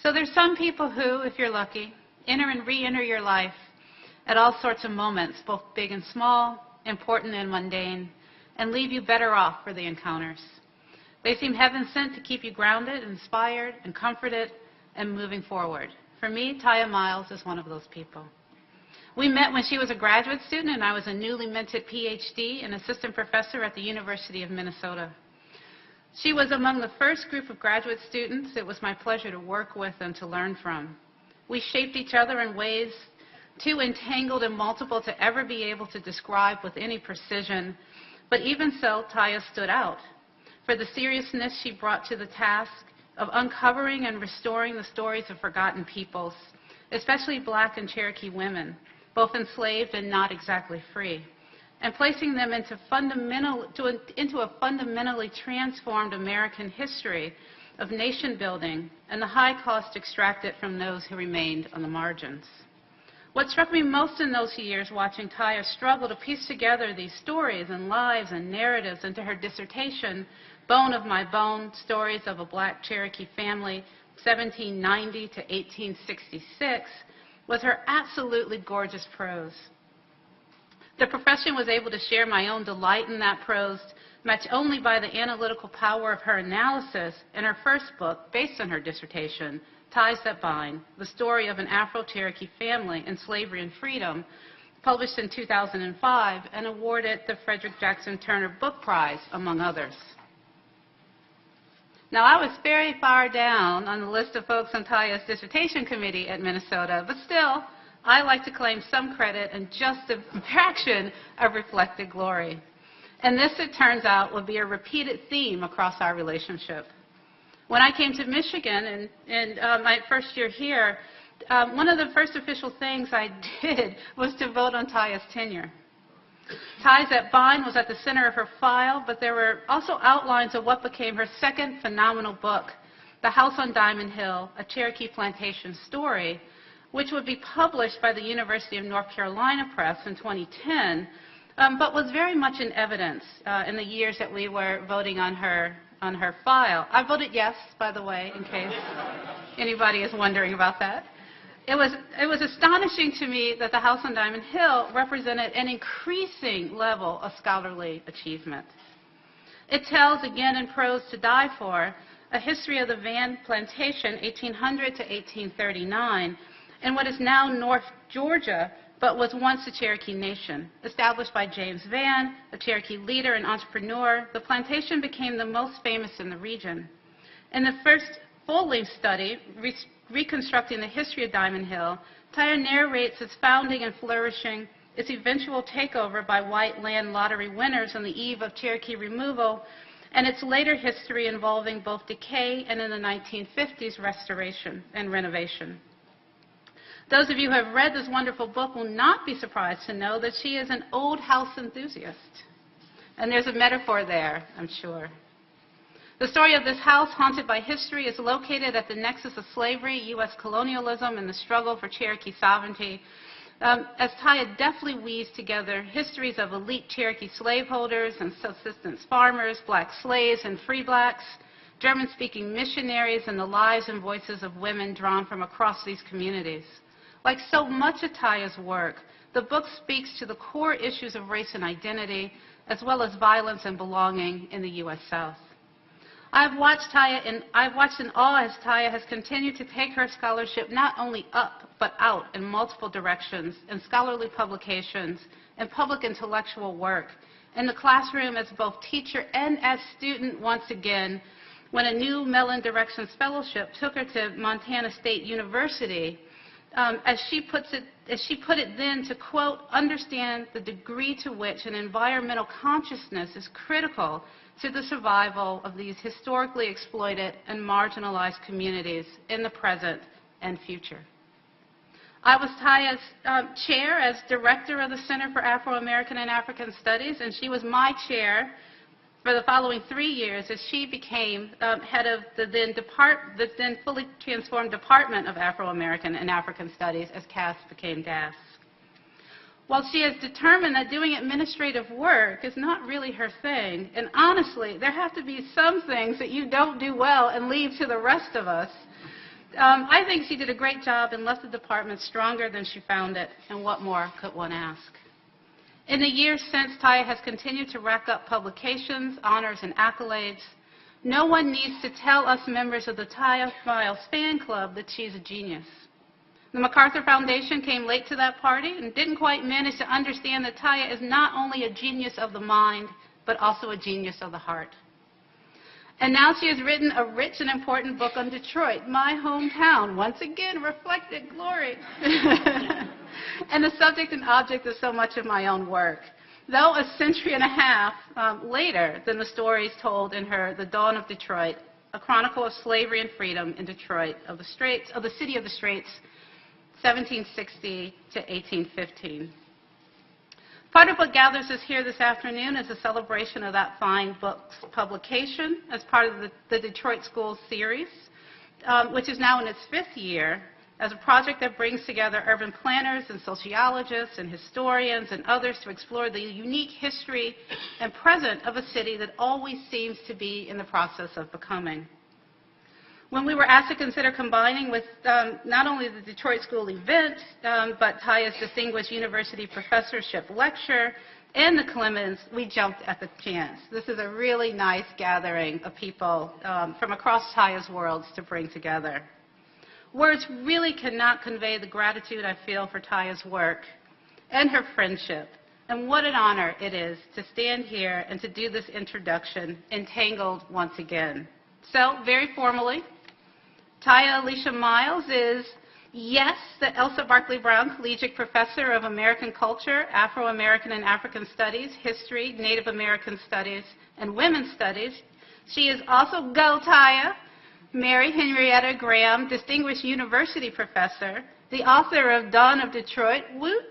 So there's some people who, if you're lucky, enter and re-enter your life at all sorts of moments, both big and small, important and mundane, and leave you better off for the encounters. They seem heaven sent to keep you grounded, inspired, and comforted, and moving forward. For me, Tiya Miles is one of those people. We met when she was a graduate student and I was a newly minted PhD and assistant professor at the University of Minnesota. She was among the first group of graduate students it was my pleasure to work with and to learn from. We shaped each other in ways too entangled and multiple to ever be able to describe with any precision, but even so, Tiya stood out for the seriousness she brought to the task of uncovering and restoring the stories of forgotten peoples, especially Black and Cherokee women, both enslaved and not exactly free, and placing them into a fundamentally transformed American history of nation building and the high cost extracted from those who remained on the margins. What struck me most in those years watching Tiya struggle to piece together these stories and lives and narratives into her dissertation, Bone of My Bone, Stories of a Black Cherokee Family, 1790 to 1866, was her absolutely gorgeous prose. The profession was able to share my own delight in that prose, matched only by the analytical power of her analysis in her first book, based on her dissertation, Ties That Bind, the story of an Afro-Cherokee family in slavery and freedom, published in 2005 and awarded the Frederick Jackson Turner Book Prize, among others. Now, I was very far down on the list of folks on Tiya's dissertation committee at Minnesota, but still, I like to claim some credit and just a fraction of reflected glory. And this, it turns out, will be a repeated theme across our relationship. When I came to Michigan in my first year here, one of the first official things I did was to vote on Tiya's tenure. Ties That Bind was at the center of her file, but there were also outlines of what became her second phenomenal book, The House on Diamond Hill, A Cherokee Plantation Story, which would be published by the University of North Carolina Press in 2010, but was very much in evidence in the years that we were voting on her file. I voted yes, by the way, in case anybody is wondering about that. It was astonishing to me that The House on Diamond Hill represented an increasing level of scholarly achievement. It tells, again in prose to die for, a history of the Van Plantation, 1800 to 1839, in what is now North Georgia, but was once a Cherokee nation. Established by James Van, a Cherokee leader and entrepreneur, the plantation became the most famous in the region. In the first full-length study, reconstructing the history of Diamond Hill, Tiya narrates its founding and flourishing, its eventual takeover by white land lottery winners on the eve of Cherokee removal, and its later history involving both decay and, in the 1950s, restoration and renovation. Those of you who have read this wonderful book will not be surprised to know that she is an old house enthusiast. And there's a metaphor there, I'm sure. The story of this house, haunted by history, is located at the nexus of slavery, U.S. colonialism, and the struggle for Cherokee sovereignty, as Tiya deftly weaves together histories of elite Cherokee slaveholders and subsistence farmers, Black slaves and free Blacks, German-speaking missionaries, and the lives and voices of women drawn from across these communities. Like so much of Tiya's work, the book speaks to the core issues of race and identity, as well as violence and belonging in the U.S. South. I've watched in awe as Tiya has continued to take her scholarship not only up, but out in multiple directions, in scholarly publications, and public intellectual work, in the classroom as both teacher and as student once again, when a new Mellon Directions Fellowship took her to Montana State University, as she put it then, to, quote, understand the degree to which an environmental consciousness is critical to the survival of these historically exploited and marginalized communities in the present and future. I was Tiya's chair as director of the Center for Afro-American and African Studies, and she was my chair for the following 3 years as she became head of the then fully transformed Department of Afro-American and African Studies as CAS became DAS. While she is determined that doing administrative work is not really her thing, and honestly, there have to be some things that you don't do well and leave to the rest of us, I think she did a great job and left the department stronger than she found it, and what more could one ask? In the years since, Tiya has continued to rack up publications, honors, and accolades. No one needs to tell us members of the Tiya Miles fan club that she's a genius. The MacArthur Foundation came late to that party and didn't quite manage to understand that Tiya is not only a genius of the mind, but also a genius of the heart. And now she has written a rich and important book on Detroit, my hometown, once again, reflected glory. And the subject and object of so much of my own work. Though a century and a half later than the stories told in her The Dawn of Detroit, a chronicle of slavery and freedom in Detroit, of the city of the Straits, 1760 to 1815. Part of what gathers us here this afternoon is a celebration of that fine book's publication as part of the Detroit School series, which is now in its 5th year, as a project that brings together urban planners and sociologists and historians and others to explore the unique history and present of a city that always seems to be in the process of becoming. When we were asked to consider combining with not only the Detroit School event, but Tiya's Distinguished University Professorship Lecture and the Clements, we jumped at the chance. This is a really nice gathering of people from across Tiya's worlds to bring together. Words really cannot convey the gratitude I feel for Tiya's work and her friendship. And what an honor it is to stand here and to do this introduction, entangled once again. So, very formally, Tiya Alicia Miles is, yes, the Elsa Barkley Brown Collegiate Professor of American Culture, Afro-American and African Studies, History, Native American Studies, and Women's Studies. She is also, go Tiya, Mary Henrietta Graham Distinguished University Professor, the author of Dawn of Detroit, woot,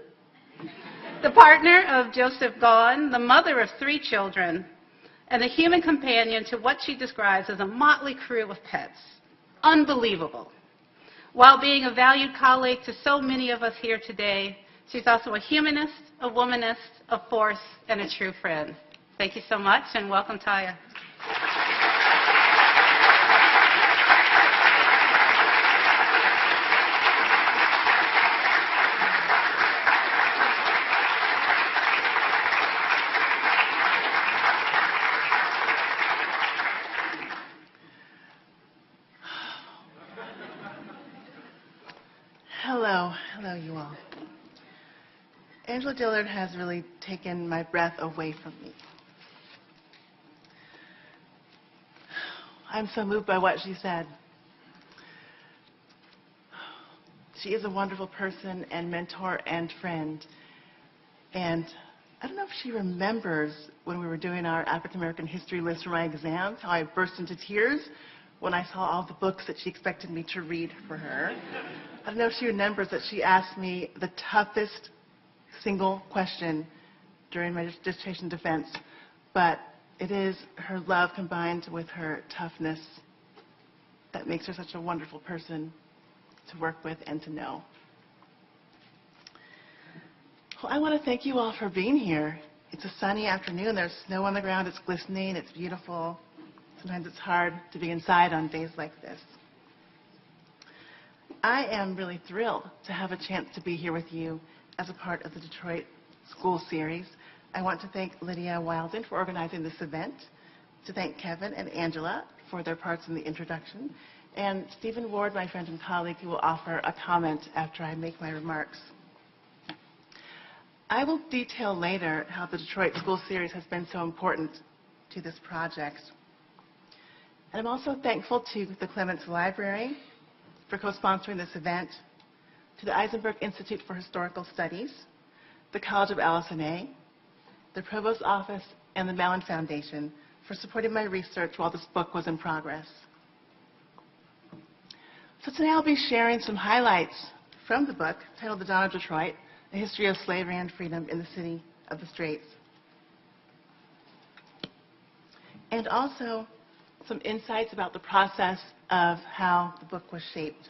the partner of Joseph Gaughan, the mother of 3 children, and a human companion to what she describes as a motley crew of pets. Unbelievable. While being a valued colleague to so many of us here today, she's also a humanist, a womanist, a force, and a true friend. Thank you so much, and welcome, Tiya. Hello, you all. Angela Dillard has really taken my breath away from me. I'm so moved by what she said. She is a wonderful person and mentor and friend. And I don't know if she remembers when we were doing our African-American history list for my exams, how I burst into tears when I saw all the books that she expected me to read for her. I don't know if she remembers that she asked me the toughest single question during my dissertation defense, but it is her love combined with her toughness that makes her such a wonderful person to work with and to know. Well, I want to thank you all for being here. It's a sunny afternoon. There's snow on the ground. It's glistening. It's beautiful. Sometimes it's hard to be inside on days like this. I am really thrilled to have a chance to be here with you as a part of the Detroit School Series. I want to thank Lydia Wilden for organizing this event, to thank Kevin and Angela for their parts in the introduction, and Stephen Ward, my friend and colleague, who will offer a comment after I make my remarks. I will detail later how the Detroit School Series has been so important to this project. And I'm also thankful to the Clements Library for co-sponsoring this event, to the Eisenberg Institute for Historical Studies, the College of LS&A, the Provost's Office, and the Mellon Foundation for supporting my research while this book was in progress. So today I'll be sharing some highlights from the book titled The Dawn of Detroit, A History of Slavery and Freedom in the City of the Straits. And also some insights about the process of how the book was shaped.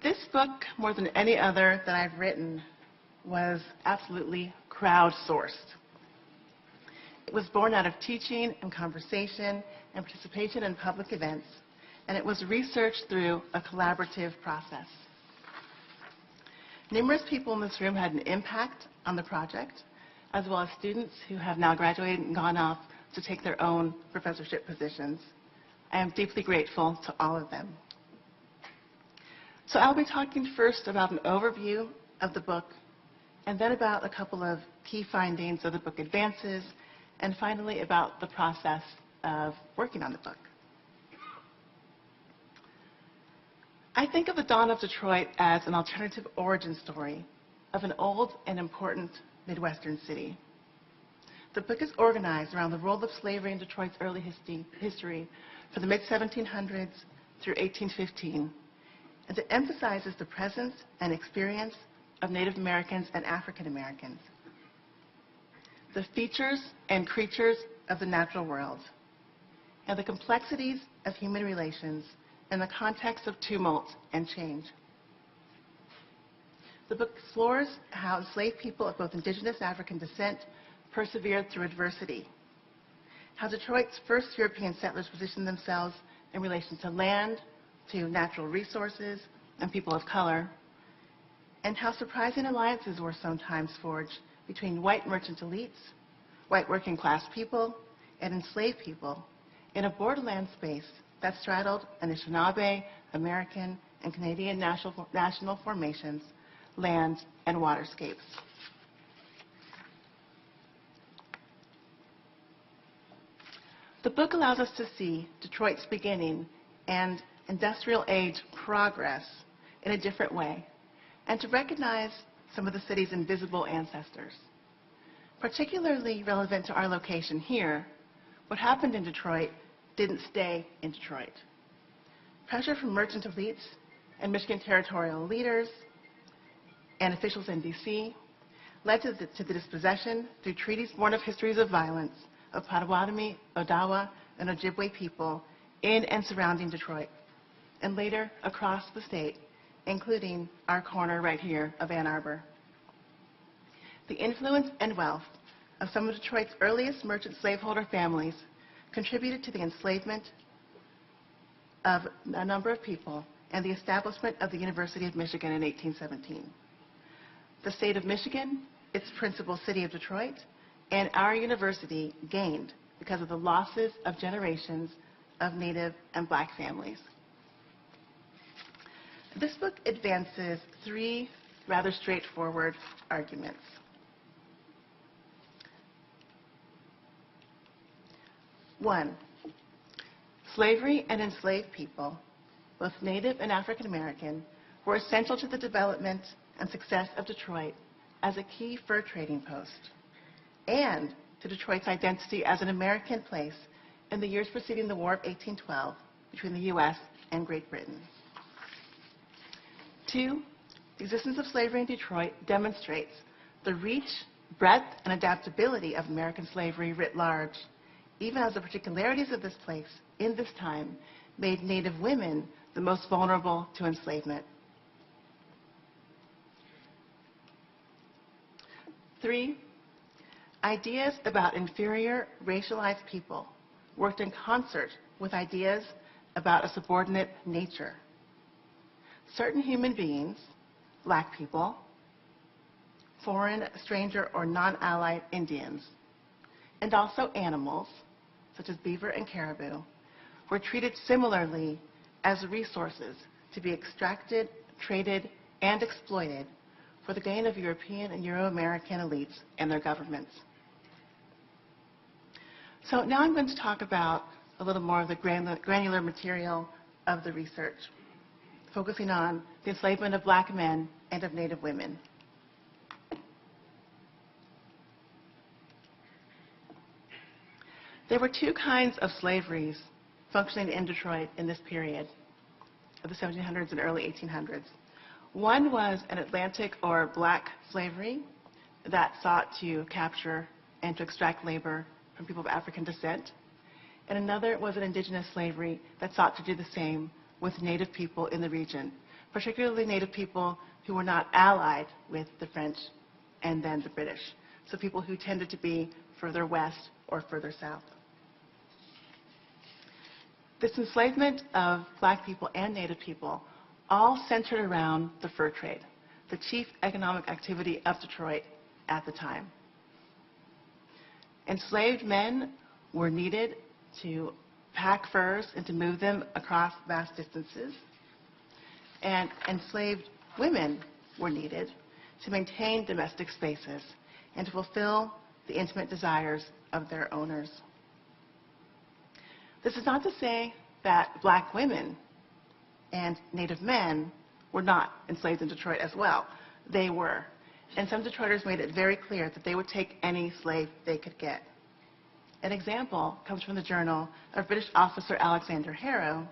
This book, more than any other that I've written, was absolutely crowdsourced. It was born out of teaching and conversation and participation in public events and it was researched through a collaborative process. Numerous people in this room had an impact on the project, as well as students who have now graduated and gone off to take their own professorship positions. I am deeply grateful to all of them. So I'll be talking first about an overview of the book, and then about a couple of key findings of the book advances, and finally about the process of working on the book. I think of the dawn of Detroit as an alternative origin story of an old and important Midwestern city. The book is organized around the role of slavery in Detroit's early history from the mid-1700s through 1815, and it emphasizes the presence and experience of Native Americans and African Americans, the features and creatures of the natural world, and the complexities of human relations in the context of tumult and change. The book explores how enslaved people of both indigenous and African descent persevered through adversity, how Detroit's first European settlers positioned themselves in relation to land, to natural resources, and people of color, and how surprising alliances were sometimes forged between white merchant elites, white working class people, and enslaved people in a borderland space that straddled Anishinaabe, American, and Canadian national formations, land, and waterscapes. The book allows us to see Detroit's beginning and industrial age progress in a different way, and to recognize some of the city's invisible ancestors. Particularly relevant to our location here, what happened in Detroit didn't stay in Detroit. Pressure from merchant elites and Michigan territorial leaders and officials in D.C. led to the dispossession through treaties born of histories of violence of Potawatomi, Odawa, and Ojibwe people in and surrounding Detroit, and later across the state, including our corner right here of Ann Arbor. The influence and wealth of some of Detroit's earliest merchant slaveholder families contributed to the enslavement of a number of people and the establishment of the University of Michigan in 1817. The state of Michigan, its principal city of Detroit, and our university gained because of the losses of generations of Native and Black families. This book advances three rather straightforward arguments. One, slavery and enslaved people, both Native and African American, were essential to the development and success of Detroit as a key fur trading post, and to Detroit's identity as an American place in the years preceding the War of 1812 between the U.S. and Great Britain. Two, the existence of slavery in Detroit demonstrates the reach, breadth, and adaptability of American slavery writ large, even as the particularities of this place in this time made Native women the most vulnerable to enslavement. Three, ideas about inferior racialized people worked in concert with ideas about a subordinate nature. Certain human beings, Black people, foreign, stranger, or non-allied Indians, and also animals, such as beaver and caribou, were treated similarly as resources to be extracted, traded, and exploited for the gain of European and Euro-American elites and their governments. So now I'm going to talk about a little more of the granular material of the research, focusing on the enslavement of Black men and of Native women. There were two kinds of slaveries functioning in Detroit in this period of the 1700s and early 1800s. One was an Atlantic or Black slavery that sought to capture and to extract labor from people of African descent. And another was an indigenous slavery that sought to do the same with Native people in the region, particularly Native people who were not allied with the French and then the British, so people who tended to be further west or further south. This enslavement of black people and Native people all centered around the fur trade, the chief economic activity of Detroit at the time. Enslaved men were needed to pack furs and to move them across vast distances, and enslaved women were needed to maintain domestic spaces and to fulfill the intimate desires of their owners. This is not to say that black women and Native men were not enslaved in Detroit as well. They were. And some Detroiters made it very clear that they would take any slave they could get. An example comes from the journal of British officer Alexander Harrow,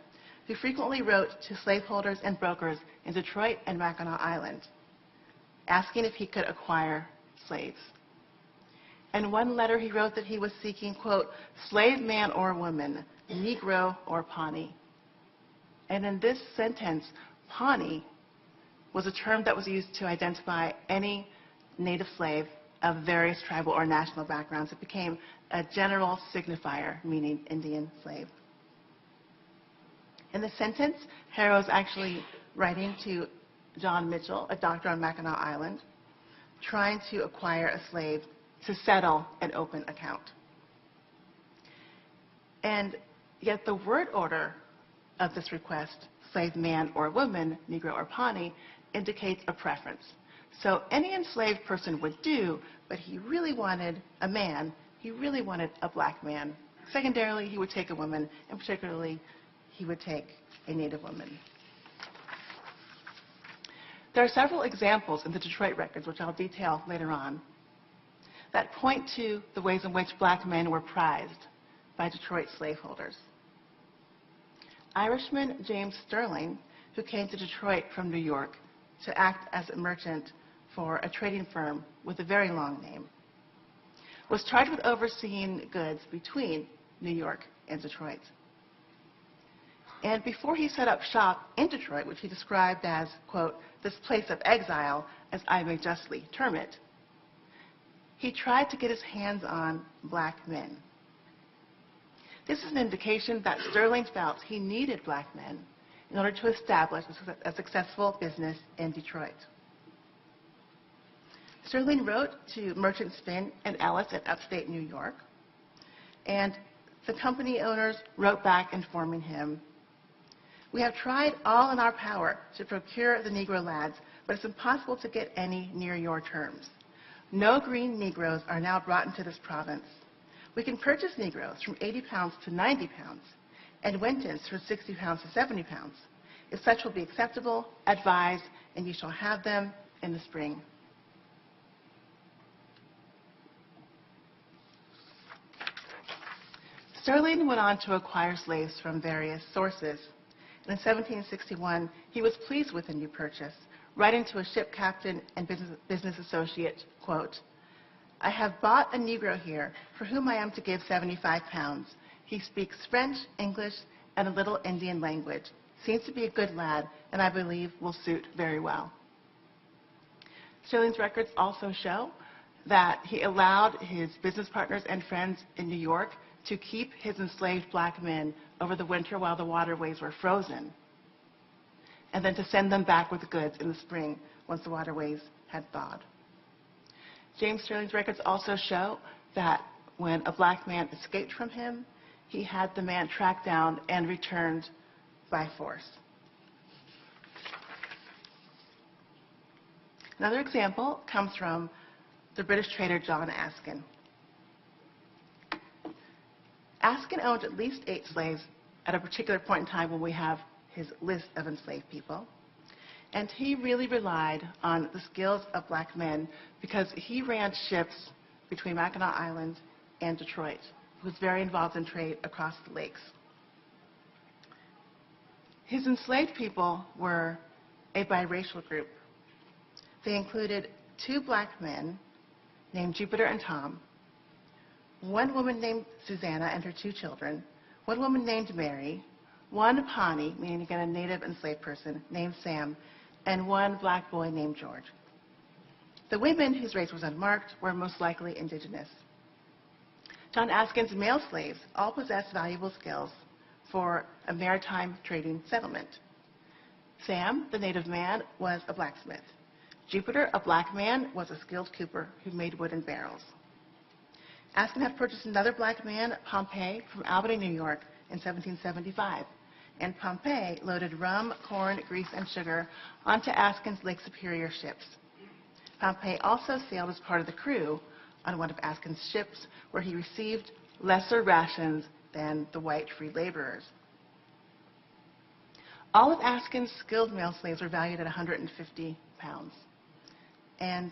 who frequently wrote to slaveholders and brokers in Detroit and Mackinac Island, asking if he could acquire slaves. In one letter, he wrote that he was seeking, quote, slave man or woman, Negro or Pawnee. And in this sentence, Pawnee was a term that was used to identify any Native slave of various tribal or national backgrounds. It became a general signifier, meaning Indian slave. In the sentence, Harrow is actually writing to John Mitchell, a doctor on Mackinac Island, trying to acquire a slave to settle an open account. And yet the word order of this request, slave man or woman, Negro or Pawnee, indicates a preference. So any enslaved person would do, but he really wanted a man. He really wanted a black man. Secondarily, he would take a woman, and particularly, he would take a Native woman. There are several examples in the Detroit records, which I'll detail later on, that point to the ways in which black men were prized by Detroit slaveholders. Irishman James Sterling, who came to Detroit from New York to act as a merchant for a trading firm with a very long name, was charged with overseeing goods between New York and Detroit. And before he set up shop in Detroit, which he described as, quote, this place of exile, as I may justly term it, he tried to get his hands on black men. This is an indication that Sterling felt he needed black men in order to establish a successful business in Detroit. Sterling wrote to merchants Finn and Ellis in upstate New York, and the company owners wrote back informing him, we have tried all in our power to procure the Negro lads, but it's impossible to get any near your terms. No green Negroes are now brought into this province. We can purchase Negroes from 80 pounds to 90 pounds, and Wentons from 60 pounds to 70 pounds. If such will be acceptable, advise, and you shall have them in the spring. Sterling went on to acquire slaves from various sources. And in 1761, he was pleased with the new purchase, writing to a ship captain and business associate, quote, I have bought a Negro here for whom I am to give 75 pounds. He speaks French, English, and a little Indian language. Seems to be a good lad, and I believe will suit very well. Sterling's records also show that he allowed his business partners and friends in New York to keep his enslaved black men over the winter while the waterways were frozen, and then to send them back with goods in the spring once the waterways had thawed. James Sterling's records also show that when a black man escaped from him, he had the man tracked down and returned by force. Another example comes from the British trader John Askin. Askin owned at least 8 slaves at a particular point in time when we have his list of enslaved people. And he really relied on the skills of black men because he ran ships between Mackinac Island and Detroit. He was very involved in trade across the lakes. His enslaved people were a biracial group. They included 2 black men named Jupiter and Tom, 1 woman named Susanna and her 2 children, 1 woman named Mary, 1 Pawnee, meaning again a native enslaved person, named Sam, and 1 black boy named George. The women, whose race was unmarked, were most likely indigenous. John Askin's male slaves all possessed valuable skills, for a maritime trading settlement. Sam, the native man, was a blacksmith. Jupiter, a black man, was a skilled cooper who made wooden barrels. Askin had purchased another black man, Pompey, from Albany, New York, in 1775, and Pompey loaded rum, corn, grease, and sugar onto Askin's Lake Superior ships. Pompey also sailed as part of the crew on one of Askin's ships, where he received lesser rations than the white free laborers. All of Askin's skilled male slaves were valued at 150 pounds. And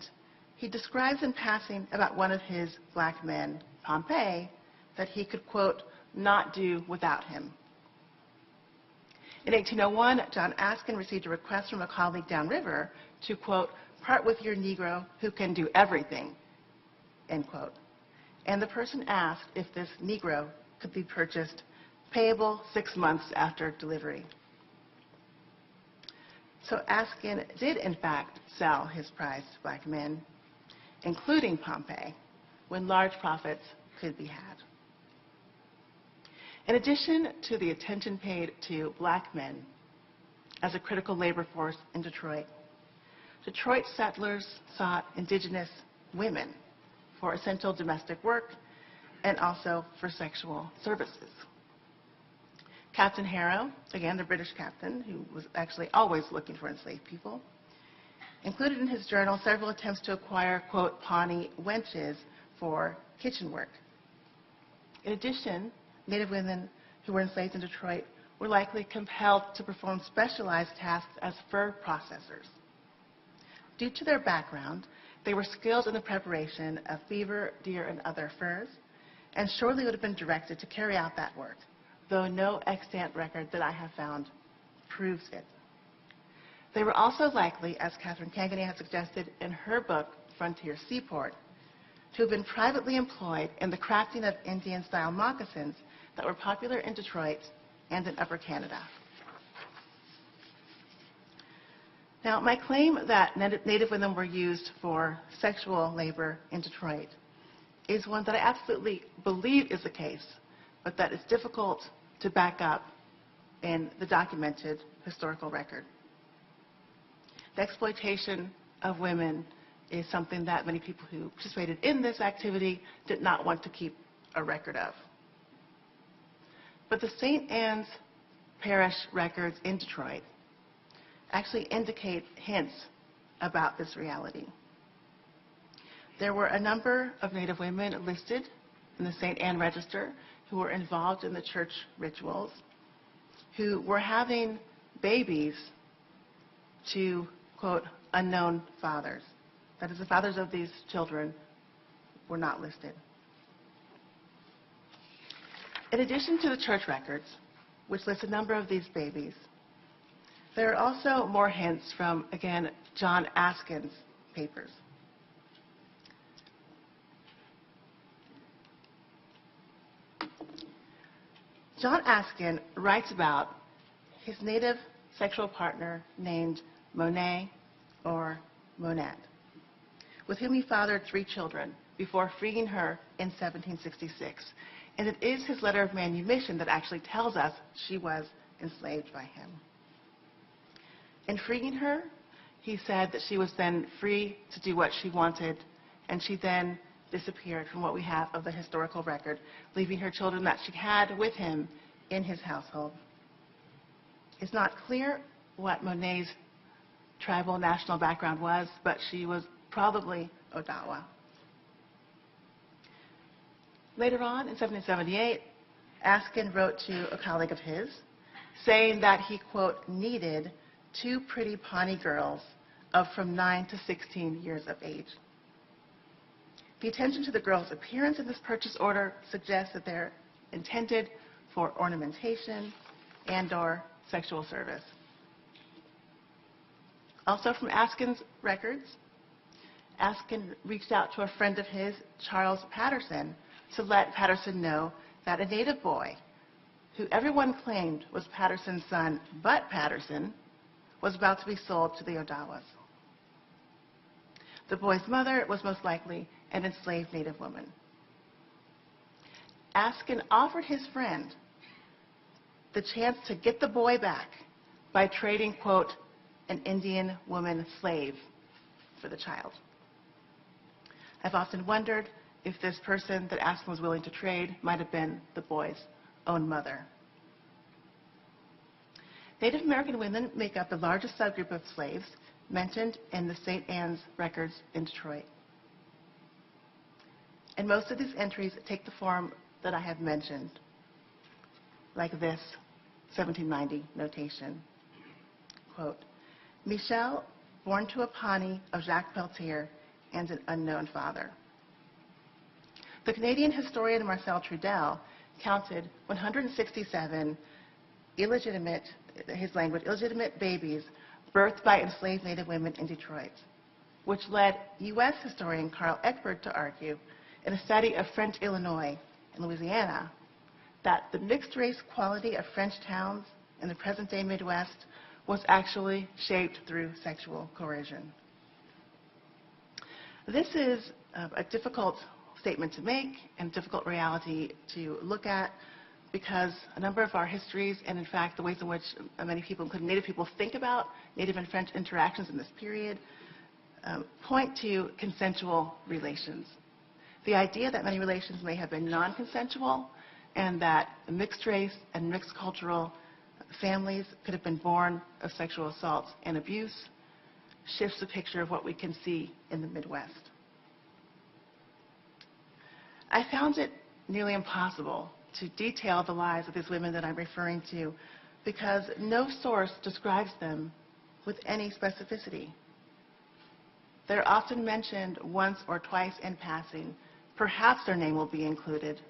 he describes in passing about one of his black men, Pompey, that he could, quote, not do without him. In 1801, John Askin received a request from a colleague downriver to, quote, part with your Negro who can do everything, end quote. And the person asked if this Negro could be purchased, payable 6 months after delivery. So Askin did, in fact, sell his prized black men, including Pompey, when large profits could be had. In addition to the attention paid to black men as a critical labor force in Detroit, Detroit settlers sought indigenous women for essential domestic work and also for sexual services. Captain Harrow, again the British captain, who was actually always looking for enslaved people, included in his journal several attempts to acquire, quote, Pawnee wenches for kitchen work. In addition, Native women who were enslaved in Detroit were likely compelled to perform specialized tasks as fur processors. Due to their background, they were skilled in the preparation of beaver, deer, and other furs, and surely would have been directed to carry out that work, though no extant record that I have found proves it. They were also likely, as Catherine Cangany had suggested in her book, Frontier Seaport, to have been privately employed in the crafting of Indian-style moccasins that were popular in Detroit and in Upper Canada. Now, my claim that Native women were used for sexual labor in Detroit is one that I absolutely believe is the case, but that is difficult to back up in the documented historical record. The exploitation of women is something that many people who participated in this activity did not want to keep a record of. But the St. Anne's Parish records in Detroit actually indicate hints about this reality. There were a number of Native women listed in the St. Anne Register who were involved in the church rituals, who were having babies to, quote, unknown fathers. That is, the fathers of these children were not listed. In addition to the church records, which list a number of these babies, there are also more hints from, again, John Askin's papers. John Askin writes about his native sexual partner named Monet or Monette, with whom he fathered 3 children before freeing her in 1766. And it is his letter of manumission that actually tells us she was enslaved by him. In freeing her, he said that she was then free to do what she wanted, and she then disappeared from what we have of the historical record, leaving her children that she had with him in his household. It's not clear what Monet's tribal national background was, but she was probably Odawa. Later on, in 1778, Askin wrote to a colleague of his saying that he, quote, needed 2 pretty Pawnee girls of from 9 to 16 years of age. The attention to the girls' appearance in this purchase order suggests that they're intended for ornamentation and/or sexual service. Also from Askin's records, Askin reached out to a friend of his, Charles Patterson, to let Patterson know that a native boy, who everyone claimed was Patterson's son but Patterson, was about to be sold to the Odawas. The boy's mother was most likely an enslaved Native woman. Askin offered his friend the chance to get the boy back by trading, quote, an Indian woman slave for the child. I've often wondered if this person that Aspen was willing to trade might have been the boy's own mother. Native American women make up the largest subgroup of slaves mentioned in the St. Anne's records in Detroit. And most of these entries take the form that I have mentioned, like this 1790 notation. Quote, Michel, born to a Pawnee of Jacques Peltier and an unknown father. The Canadian historian Marcel Trudel counted 167 illegitimate babies birthed by enslaved Native women in Detroit, which led U.S. historian Carl Eckberg to argue in a study of French Illinois and Louisiana that the mixed-race quality of French towns in the present-day Midwest was actually shaped through sexual coercion. This is a difficult statement to make and difficult reality to look at because a number of our histories and, in fact, the ways in which many people, including Native people, think about Native and French interactions in this period point to consensual relations. The idea that many relations may have been non-consensual and that mixed race and mixed cultural families could have been born of sexual assaults and abuse shifts the picture of what we can see in the Midwest. I found it nearly impossible to detail the lives of these women that I'm referring to because no source describes them with any specificity. They're often mentioned once or twice in passing. Perhaps their name will be included.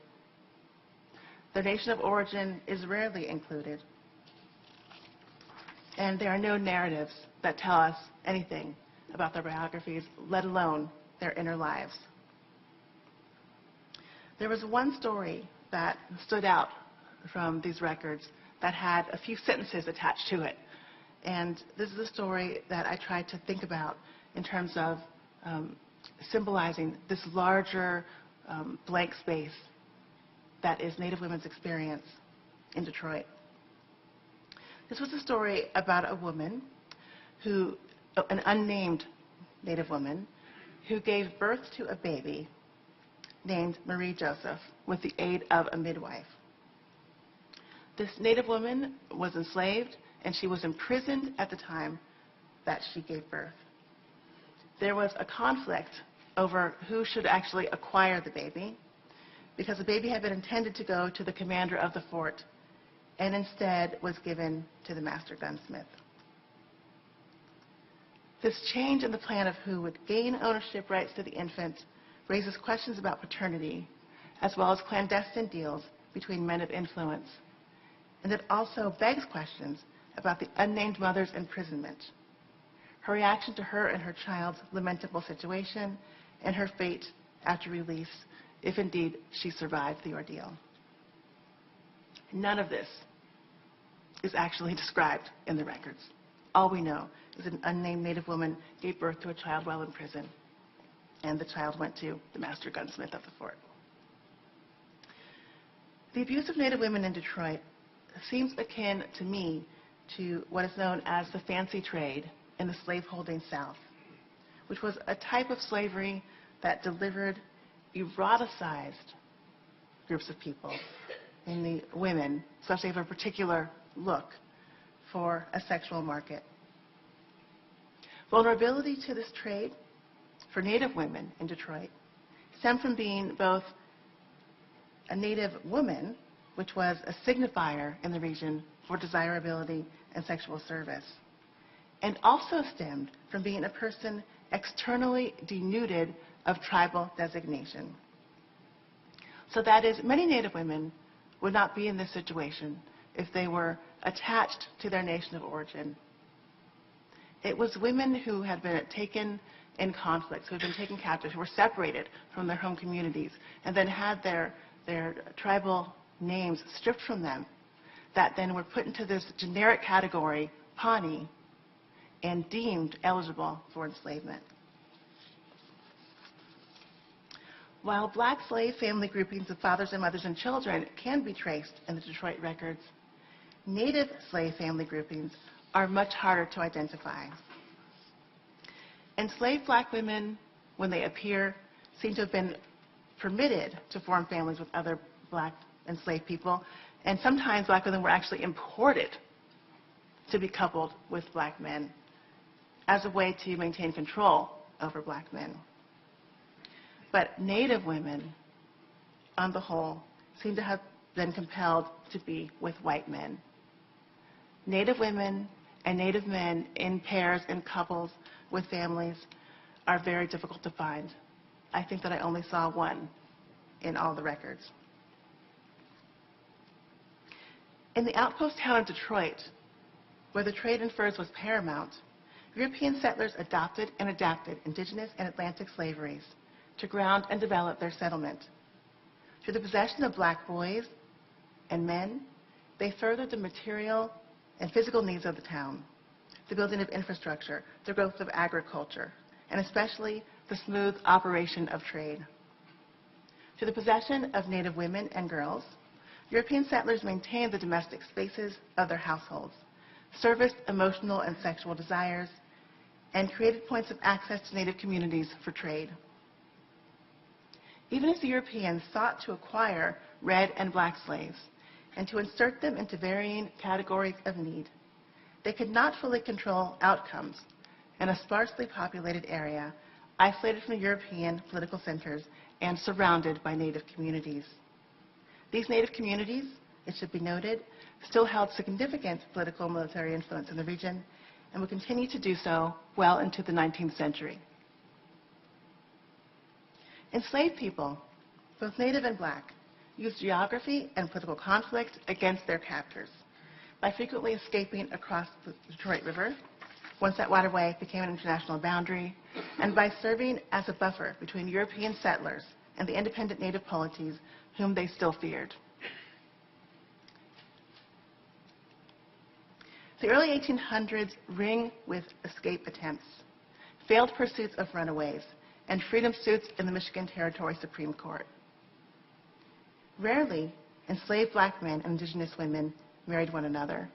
Their nation of origin is rarely included. And there are no narratives that tell us anything about their biographies, let alone their inner lives. There was one story that stood out from these records that had a few sentences attached to it. And this is a story that I tried to think about in terms of symbolizing this larger blank space that is Native women's experience in Detroit. This was a story about a woman who, an unnamed Native woman, who gave birth to a baby named Marie Joseph with the aid of a midwife. This Native woman was enslaved and she was imprisoned at the time that she gave birth. There was a conflict over who should actually acquire the baby because the baby had been intended to go to the commander of the fort and instead was given to the master gunsmith. This change in the plan of who would gain ownership rights to the infant raises questions about paternity, as well as clandestine deals between men of influence. And it also begs questions about the unnamed mother's imprisonment, her reaction to her and her child's lamentable situation, and her fate after release, if indeed she survived the ordeal. None of this is actually described in the records. All we know is that an unnamed Native woman gave birth to a child while in prison, and the child went to the master gunsmith of the fort. The abuse of Native women in Detroit seems akin to me to what is known as the fancy trade in the slaveholding South, which was a type of slavery that delivered eroticized groups of people, mainly women, especially of a particular look, for a sexual market. Vulnerability to this trade for Native women in Detroit stemmed from being both a Native woman, which was a signifier in the region for desirability and sexual service, and also stemmed from being a person externally denuded of tribal designation. So that is, many Native women would not be in this situation if they were attached to their nation of origin. It was women who had been taken in conflicts, who had been taken captive, who were separated from their home communities, and then had their tribal names stripped from them, that then were put into this generic category, Pawnee, and deemed eligible for enslavement. While black slave family groupings of fathers and mothers and children can be traced in the Detroit records, Native slave family groupings are much harder to identify. Enslaved black women, when they appear, seem to have been permitted to form families with other black enslaved people, and sometimes black women were actually imported to be coupled with black men as a way to maintain control over black men. But Native women, on the whole, seem to have been compelled to be with white men. Native women and Native men in pairs and couples with families are very difficult to find. I think that I only saw one in all the records. In the outpost town of Detroit, where the trade in furs was paramount, European settlers adopted and adapted indigenous and Atlantic slaveries to ground and develop their settlement. Through the possession of black boys and men, they furthered the material and physical needs of the town, the building of infrastructure, the growth of agriculture, and especially the smooth operation of trade. Through the possession of Native women and girls, European settlers maintained the domestic spaces of their households, serviced emotional and sexual desires, and created points of access to Native communities for trade. Even as the Europeans sought to acquire red and black slaves and to insert them into varying categories of need, they could not fully control outcomes in a sparsely populated area, isolated from the European political centers and surrounded by Native communities. These Native communities, it should be noted, still held significant political and military influence in the region and will continue to do so well into the 19th century. Enslaved people, both Native and black, used geography and political conflict against their captors by frequently escaping across the Detroit River, once that waterway became an international boundary, and by serving as a buffer between European settlers and the independent Native polities whom they still feared. The early 1800s ring with escape attempts, failed pursuits of runaways, and freedom suits in the Michigan Territory Supreme Court. Rarely, enslaved black men and indigenous women married one another,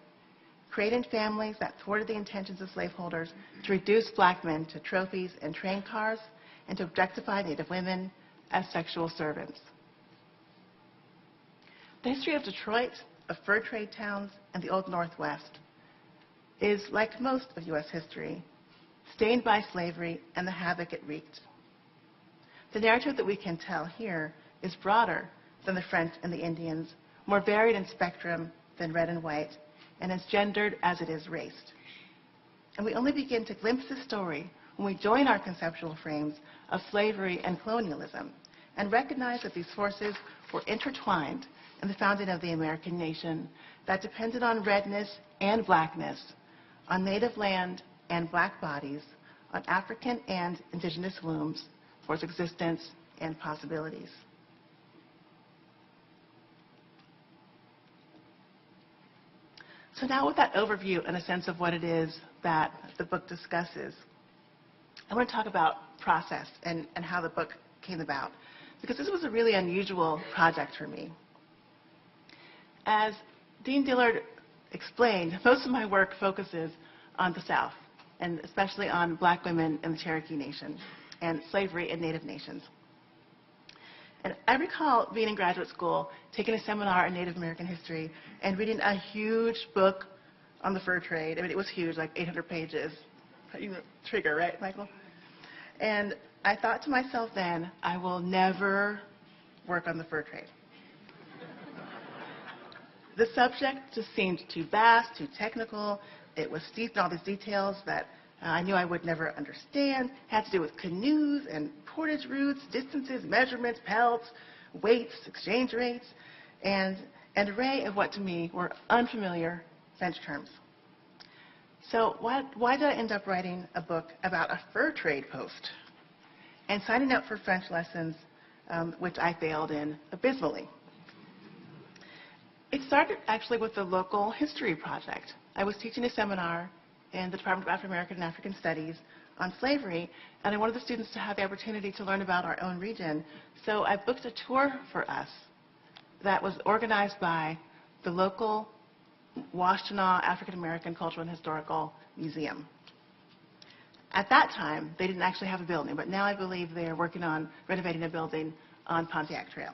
creating families that thwarted the intentions of slaveholders to reduce black men to trophies and train cars and to objectify Native women as sexual servants. The history of Detroit, of fur trade towns, and the Old Northwest is, like most of U.S. history, stained by slavery and the havoc it wreaked. The narrative that we can tell here is broader than the French and the Indians, more varied in spectrum than red and white, and as gendered as it is raced. And we only begin to glimpse this story when we join our conceptual frames of slavery and colonialism and recognize that these forces were intertwined in the founding of the American nation that depended on redness and blackness, on native land and black bodies, on African and indigenous wombs for its existence and possibilities. So now with that overview and a sense of what it is that the book discusses, I want to talk about process and how the book came about, because this was a really unusual project for me. As Dean Dillard explained, most of my work focuses on the South, and especially on black women in the Cherokee Nation and slavery in Native nations. And I recall being in graduate school, taking a seminar in Native American history, and reading a huge book on the fur trade. I mean, it was huge, like 800 pages. Trigger, right, Michael? And I thought to myself then, I will never work on the fur trade. The subject just seemed too vast, too technical. It was steeped in all these details that I knew I would never understand. It had to do with canoes and portage routes, distances, measurements, pelts, weights, exchange rates, and an array of what to me were unfamiliar French terms. So why did I end up writing a book about a fur trade post and signing up for French lessons, which I failed in abysmally? It started actually with the local history project. I was teaching a seminar in the Department of Afro-American and African Studies on slavery, and I wanted the students to have the opportunity to learn about our own region. So I booked a tour for us that was organized by the local Washtenaw African-American Cultural and Historical Museum. At that time, they didn't actually have a building, but now I believe they are working on renovating a building on Pontiac Trail.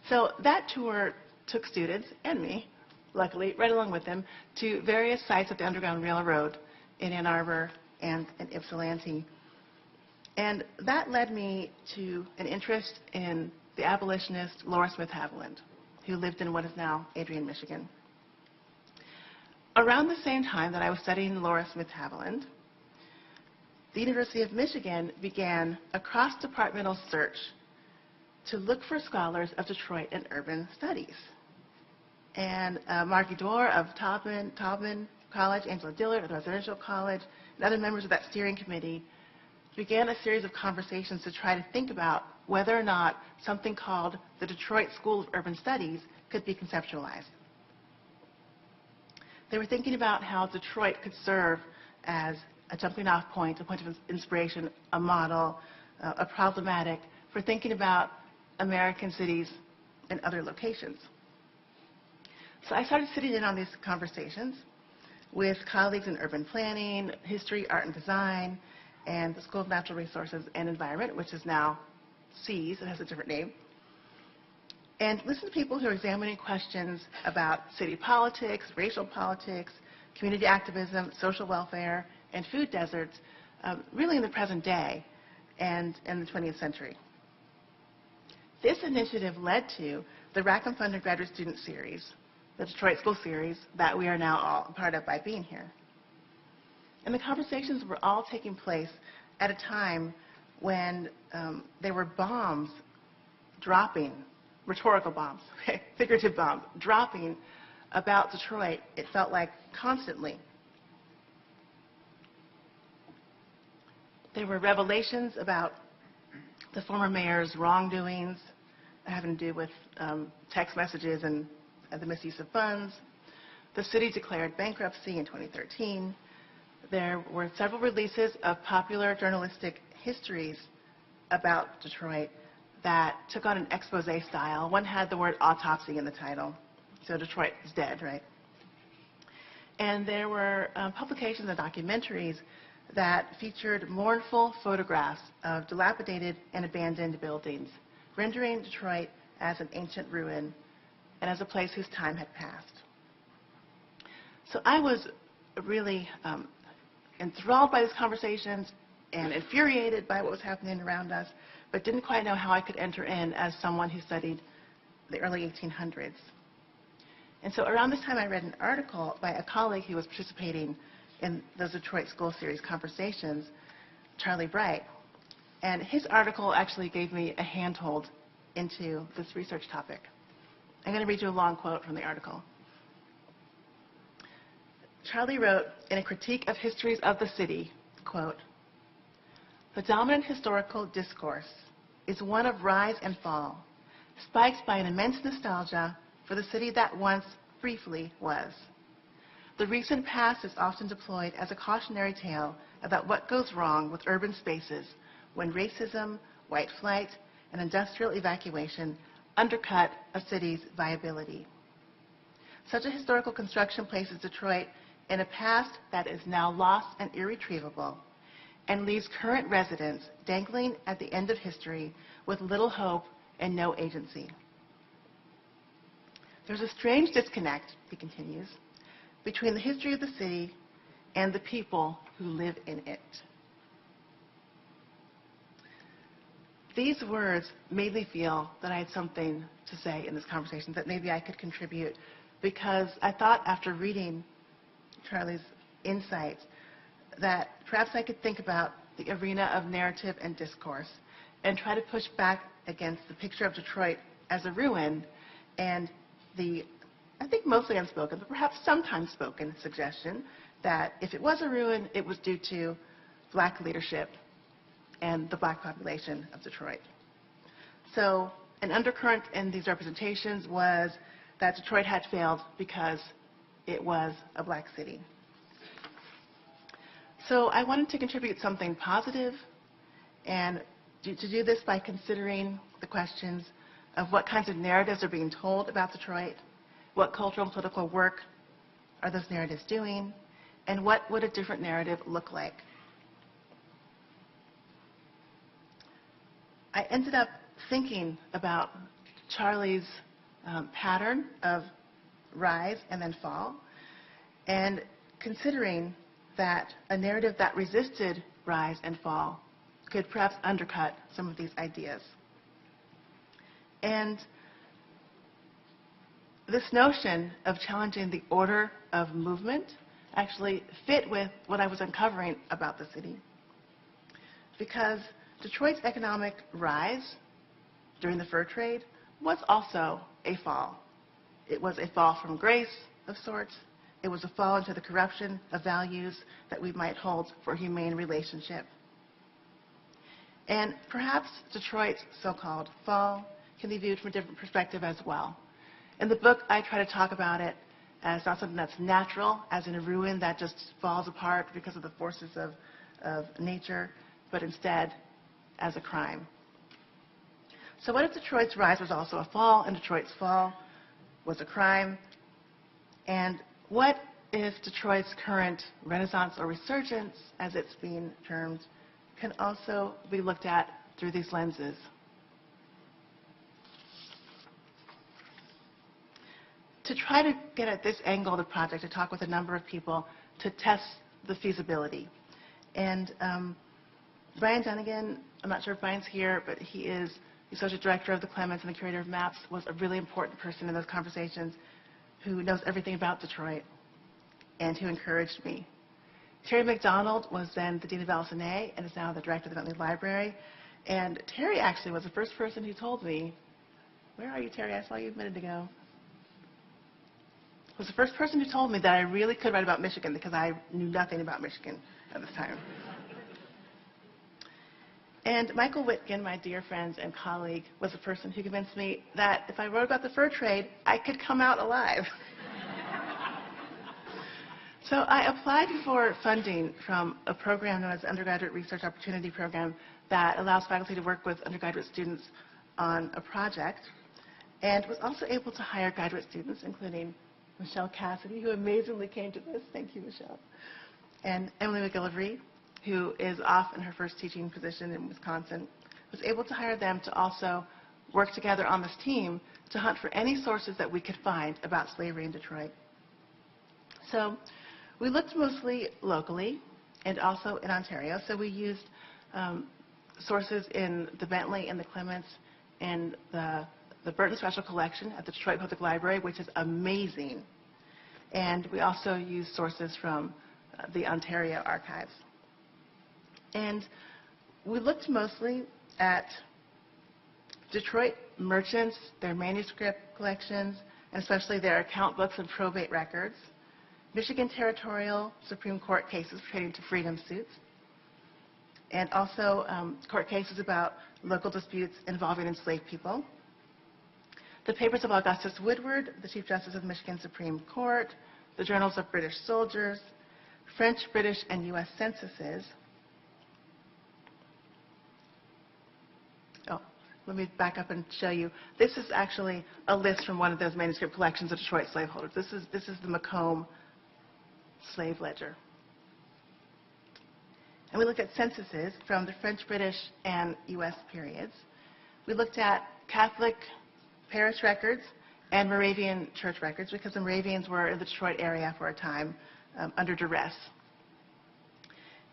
So that tour took students, and me, luckily, right along with them, to various sites of the Underground Railroad in Ann Arbor and in Ypsilanti. And that led me to an interest in the abolitionist Laura Smith Haviland, who lived in what is now Adrian, Michigan. Around the same time that I was studying Laura Smith Haviland, the University of Michigan began a cross-departmental search to look for scholars of Detroit and urban studies. And Margie Dorr of Taubman College, Angela Dillard of the Residential College, and other members of that steering committee began a series of conversations to try to think about whether or not something called the Detroit School of Urban Studies could be conceptualized. They were thinking about how Detroit could serve as a jumping off point, a point of inspiration, a model, a problematic for thinking about American cities and other locations. So I started sitting in on these conversations with colleagues in urban planning, history, art and design, and the School of Natural Resources and Environment, which is now SEAS, it has a different name, and listen to people who are examining questions about city politics, racial politics, community activism, social welfare, and food deserts, really in the present day and in the 20th century. This initiative led to the Rackham-funded graduate student series, the Detroit School Series, that we are now all a part of by being here. And the conversations were all taking place at a time when there were bombs dropping, rhetorical bombs, figurative bombs, dropping about Detroit, it felt like constantly. There were revelations about the former mayor's wrongdoings having to do with text messages and the misuse of funds. The city declared bankruptcy in 2013. There were several releases of popular journalistic histories about Detroit that took on an expose style. One had the word autopsy in the title, so Detroit is dead, right? And there were publications and documentaries that featured mournful photographs of dilapidated and abandoned buildings, rendering Detroit as an ancient ruin and as a place whose time had passed. So I was really enthralled by these conversations and infuriated by what was happening around us, but didn't quite know how I could enter in as someone who studied the early 1800s. And so around this time I read an article by a colleague who was participating in those Detroit School Series conversations, Charlie Bright. And his article actually gave me a handhold into this research topic. I'm going to read you a long quote from the article. Charlie wrote in a critique of histories of the city, quote, "The dominant historical discourse is one of rise and fall, spiked by an immense nostalgia for the city that once briefly was. The recent past is often deployed as a cautionary tale about what goes wrong with urban spaces when racism, white flight, and industrial evacuation undercut a city's viability. Such a historical construction places Detroit in a past that is now lost and irretrievable and leaves current residents dangling at the end of history with little hope and no agency. There's a strange disconnect," he continues, "between the history of the city and the people who live in it." These words made me feel that I had something to say in this conversation, that maybe I could contribute, because I thought after reading Charlie's insights that perhaps I could think about the arena of narrative and discourse and try to push back against the picture of Detroit as a ruin and the, I think mostly unspoken, but perhaps sometimes spoken suggestion that if it was a ruin, it was due to black leadership and the black population of Detroit. So an undercurrent in these representations was that Detroit had failed because it was a black city. So I wanted to contribute something positive, and to do this by considering the questions of what kinds of narratives are being told about Detroit, What cultural and political work are those narratives doing? And what would a different narrative look like? I ended up thinking about Charlie's pattern of rise and then fall, and considering that a narrative that resisted rise and fall could perhaps undercut some of these ideas. And this notion of challenging the order of movement actually fit with what I was uncovering about the city. Because Detroit's economic rise during the fur trade was also a fall. It was a fall from grace of sorts. It was a fall into the corruption of values that we might hold for a humane relationship. And perhaps Detroit's so-called fall can be viewed from a different perspective as well. In the book, I try to talk about it as not something that's natural, as in a ruin that just falls apart because of the forces of nature, but instead as a crime. So what if Detroit's rise was also a fall, and Detroit's fall was a crime? And what if Detroit's current renaissance or resurgence, as it's being termed, can also be looked at through these lenses? To try to get at this angle of the project, I talked with a number of people to test the feasibility. And Brian Dunnigan, I'm not sure if Brian's here, but he is the Associate Director of the Clements and the Curator of Maps, was a really important person in those conversations who knows everything about Detroit and who encouraged me. Terry McDonald was then the Dean of LSNA and is now the Director of the Clements Library. And Terry actually was the first person who told me, where are you, Terry? I saw you a minute ago. Was the first person who told me that I really could write about Michigan because I knew nothing about Michigan at this time. And Michael Whitkin, my dear friend and colleague, was the person who convinced me that if I wrote about the fur trade, I could come out alive. So I applied for funding from a program known as the Undergraduate Research Opportunity Program that allows faculty to work with undergraduate students on a project, and was also able to hire graduate students, including Michelle Cassidy, who amazingly came to this. Thank you, Michelle. And Emily McGillivray, who is off in her first teaching position in Wisconsin, was able to hire them to also work together on this team to hunt for any sources that we could find about slavery in Detroit. So we looked mostly locally and also in Ontario. So we used sources in the Bentley and the Clements and the Burton Special Collection at the Detroit Public Library, which is amazing. And we also used sources from the Ontario archives. And we looked mostly at Detroit merchants, their manuscript collections, and especially their account books and probate records, Michigan territorial Supreme Court cases pertaining to freedom suits, and also court cases about local disputes involving enslaved people, the papers of Augustus Woodward, the Chief Justice of the Michigan Supreme Court, the journals of British soldiers, French, British, and U.S. censuses. Oh, let me back up and show you. This is actually a list from one of those manuscript collections of Detroit slaveholders. This is the Macomb slave ledger. And we looked at censuses from the French, British, and U.S. periods. We looked at Catholic parish records and Moravian church records because the Moravians were in the Detroit area for a time under duress.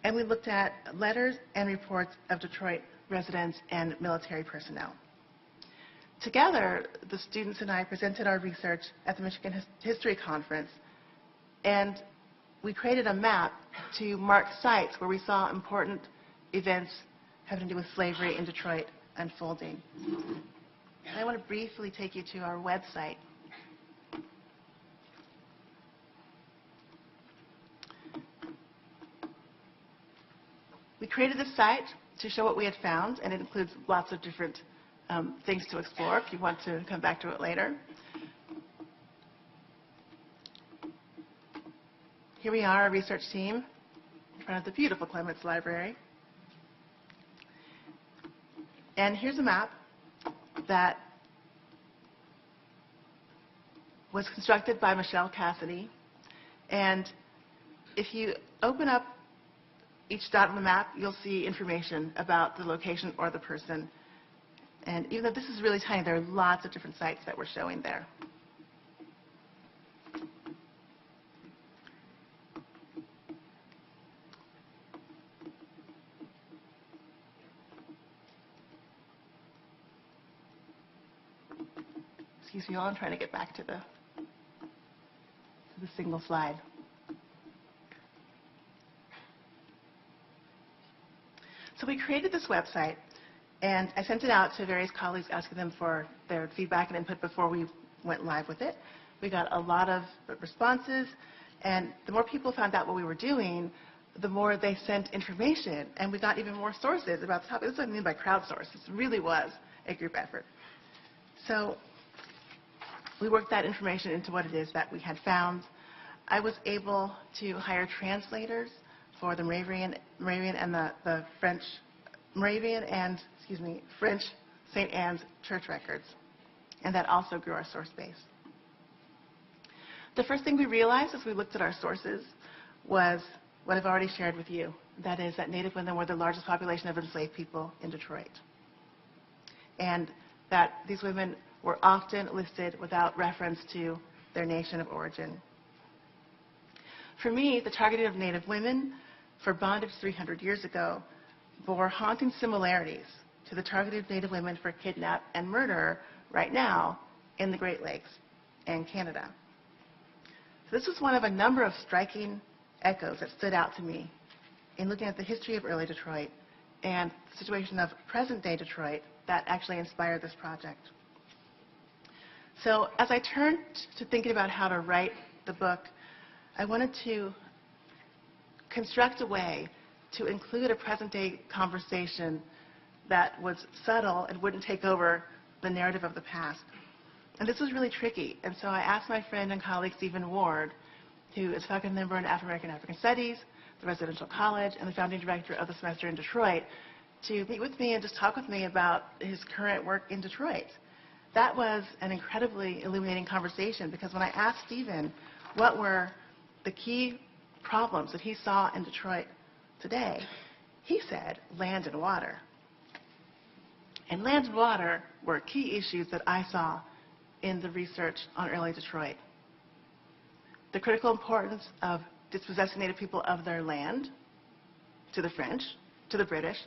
And we looked at letters and reports of Detroit residents and military personnel. Together, the students and I presented our research at the Michigan History Conference, and we created a map to mark sites where we saw important events having to do with slavery in Detroit unfolding. And I want to briefly take you to our website. We created this site to show what we had found, and it includes lots of different things to explore if you want to come back to it later. Here we are, our research team, in front of the beautiful Clements Library. And here's a map that was constructed by Michelle Cassidy. And if you open up each dot on the map, you'll see information about the location or the person. And even though this is really tiny, there are lots of different sites that we're showing there. Excuse me, I'm trying to get back to the single slide. So we created this website, and I sent it out to various colleagues asking them for their feedback and input before we went live with it. We got a lot of responses, and the more people found out what we were doing, the more they sent information, and we got even more sources about the topic. This is what I mean by crowdsource. This really was a group effort. So we worked that information into what it is that we had found. I was able to hire translators for the Moravian and the French St. Anne's church records, and that also grew our source base. The first thing we realized as we looked at our sources was what I've already shared with you. That is that Native women were the largest population of enslaved people in Detroit, and that these women were often listed without reference to their nation of origin. For me, the targeting of Native women for bondage 300 years ago bore haunting similarities to the targeting of Native women for kidnap and murder right now in the Great Lakes and Canada. So this was one of a number of striking echoes that stood out to me in looking at the history of early Detroit and the situation of present-day Detroit that actually inspired this project. So as I turned to thinking about how to write the book, I wanted to construct a way to include a present-day conversation that was subtle and wouldn't take over the narrative of the past. And this was really tricky. And so I asked my friend and colleague Stephen Ward, who is faculty member in Afro-American and African Studies, the residential college, and the founding director of the semester in Detroit, to meet with me and just talk with me about his current work in Detroit. That was an incredibly illuminating conversation, because when I asked Stephen what were the key problems that he saw in Detroit today, he said land and water. And land and water were key issues that I saw in the research on early Detroit. The critical importance of dispossessing Native people of their land to the French, to the British,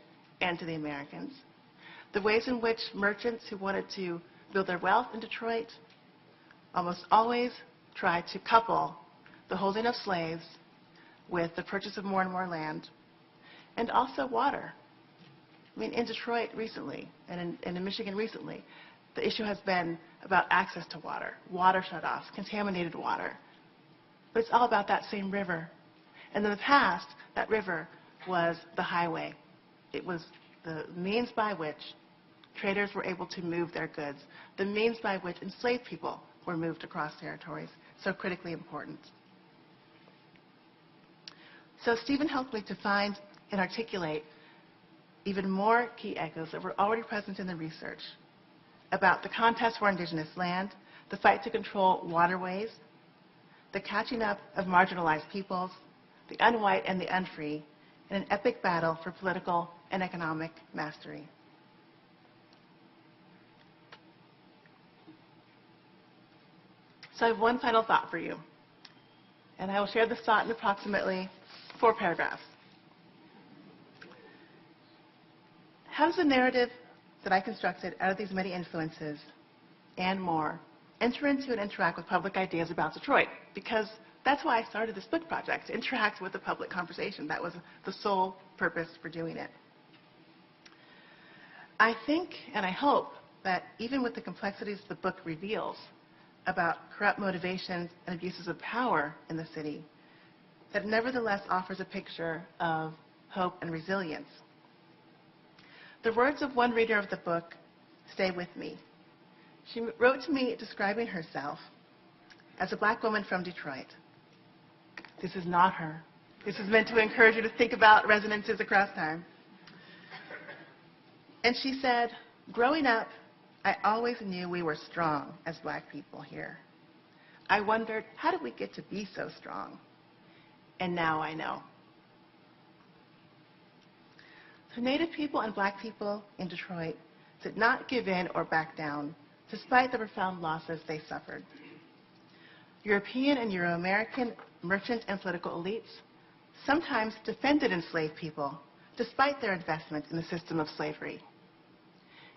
and to the Americans. The ways in which merchants who wanted to build their wealth in Detroit almost always tried to couple the holding of slaves with the purchase of more and more land, and also water. I mean, in Detroit recently, and in Michigan recently, the issue has been about access to water, water shutoffs, contaminated water. But it's all about that same river. And in the past, that river was the highway. It was the means by which traders were able to move their goods, the means by which enslaved people were moved across territories, so critically important. So Stephen helped me to find and articulate even more key echoes that were already present in the research about the contest for indigenous land, the fight to control waterways, the catching up of marginalized peoples, the unwhite and the unfree, in an epic battle for political and economic mastery. So I have one final thought for you, and I will share this thought in approximately 4 paragraphs. How does the narrative that I constructed out of these many influences and more enter into and interact with public ideas about Detroit? Because that's why I started this book project, to interact with the public conversation. That was the sole purpose for doing it. I think and I hope that even with the complexities the book reveals about corrupt motivations and abuses of power in the city, that it nevertheless offers a picture of hope and resilience. The words of one reader of the book stay with me. She wrote to me describing herself as a black woman from Detroit. This is not her. This is meant to encourage you to think about resonances across time. And she said, growing up, I always knew we were strong as black people here. I wondered, how did we get to be so strong? And now I know. So Native people and Black people in Detroit did not give in or back down, despite the profound losses they suffered. European and Euro-American merchant and political elites sometimes defended enslaved people, despite their investment in the system of slavery.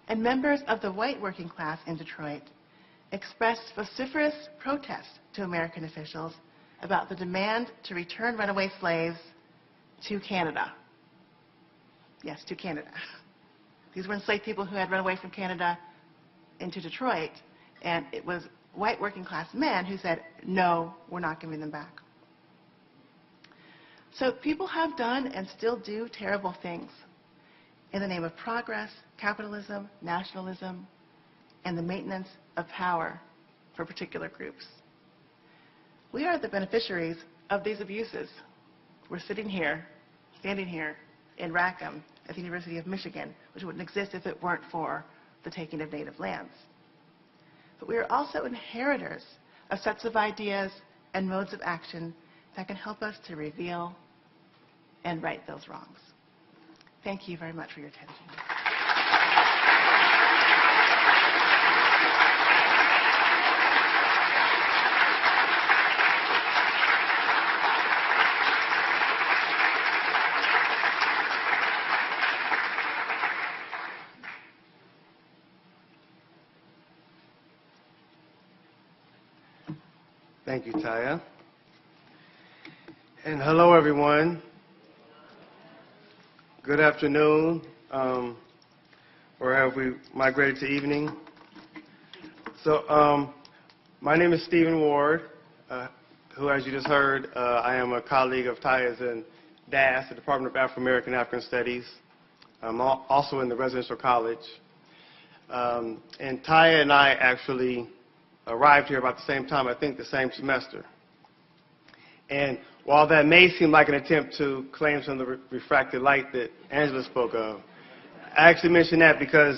And members of the white working class in Detroit expressed vociferous protest to American officials about the demand to return runaway slaves to Canada. Yes, to Canada. These were enslaved people who had run away from Canada into Detroit, and it was white working class men who said, no, we're not giving them back. So people have done and still do terrible things in the name of progress, capitalism, nationalism, and the maintenance of power for particular groups. We are the beneficiaries of these abuses. We're sitting here, standing here in Rackham at the University of Michigan, which wouldn't exist if it weren't for the taking of native lands. But we are also inheritors of sets of ideas and modes of action that can help us to reveal and right those wrongs. Thank you very much for your attention. Thank you, Tiya. And hello, everyone. Good afternoon, or have we migrated to evening? So, my name is Stephen Ward, who, as you just heard, I am a colleague of Tiya's in DAS, the Department of Afro-American and African Studies. I'm also in the residential college. And Tiya and I actually arrived here about the same time, I think the same semester. And while that may seem like an attempt to claim some of the refracted light that Angela spoke of, I actually mention that because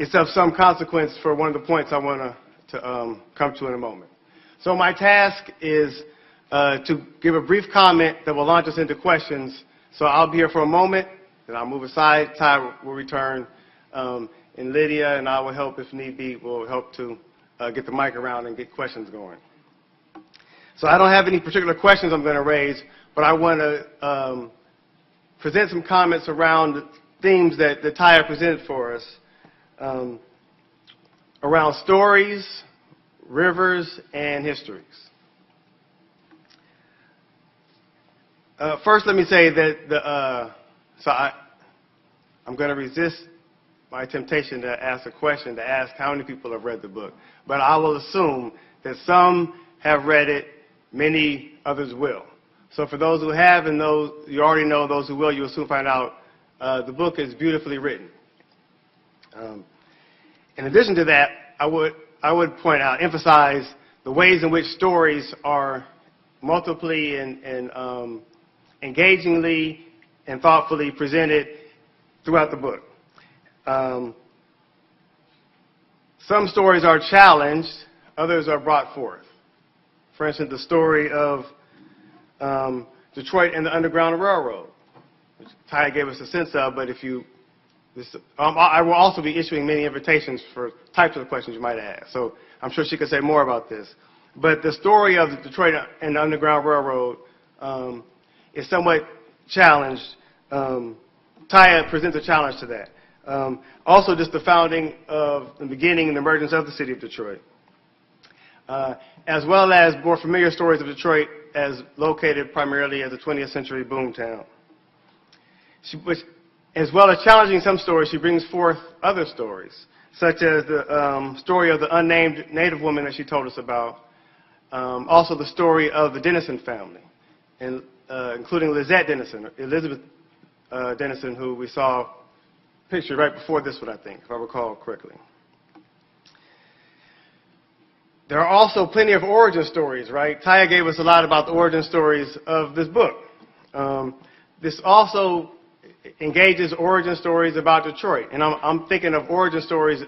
it's of some consequence for one of the points I want to come to in a moment. So my task is to give a brief comment that will launch us into questions. So I'll be here for a moment, then I'll move aside, Tiya will return, and Lydia and I will help if need be. We'll help to get the mic around and get questions going. So I don't have any particular questions I'm going to raise, but I want to present some comments around themes that Tiya presented for us around stories, rivers, and histories. First, let me say that I'm going to resist my temptation to ask a question, to ask how many people have read the book. But I will assume that some have read it, many others will. So for those who have and those you already know, those who will, you will soon find out the book is beautifully written. In addition to that, I would point out, emphasize the ways in which stories are multiply and engagingly and thoughtfully presented throughout the book. Some stories are challenged, others are brought forth. For instance, the story of Detroit and the Underground Railroad, which Tiya gave us a sense of, but I will also be issuing many invitations for types of questions you might ask. So I'm sure she could say more about this. But the story of the Detroit and the Underground Railroad is somewhat challenged. Tiya presents a challenge to that. Also, just the founding of the beginning and the emergence of the city of Detroit, as well as more familiar stories of Detroit as located primarily as a 20th century boomtown. As well as challenging some stories, she brings forth other stories, such as the story of the unnamed Native woman that she told us about, also the story of the Dennison family, and, including Elizabeth Dennison, who we saw pictured right before this one, I think, if I recall correctly. There are also plenty of origin stories, right? Tiya gave us a lot about the origin stories of this book. This also engages origin stories about Detroit. And I'm thinking of origin stories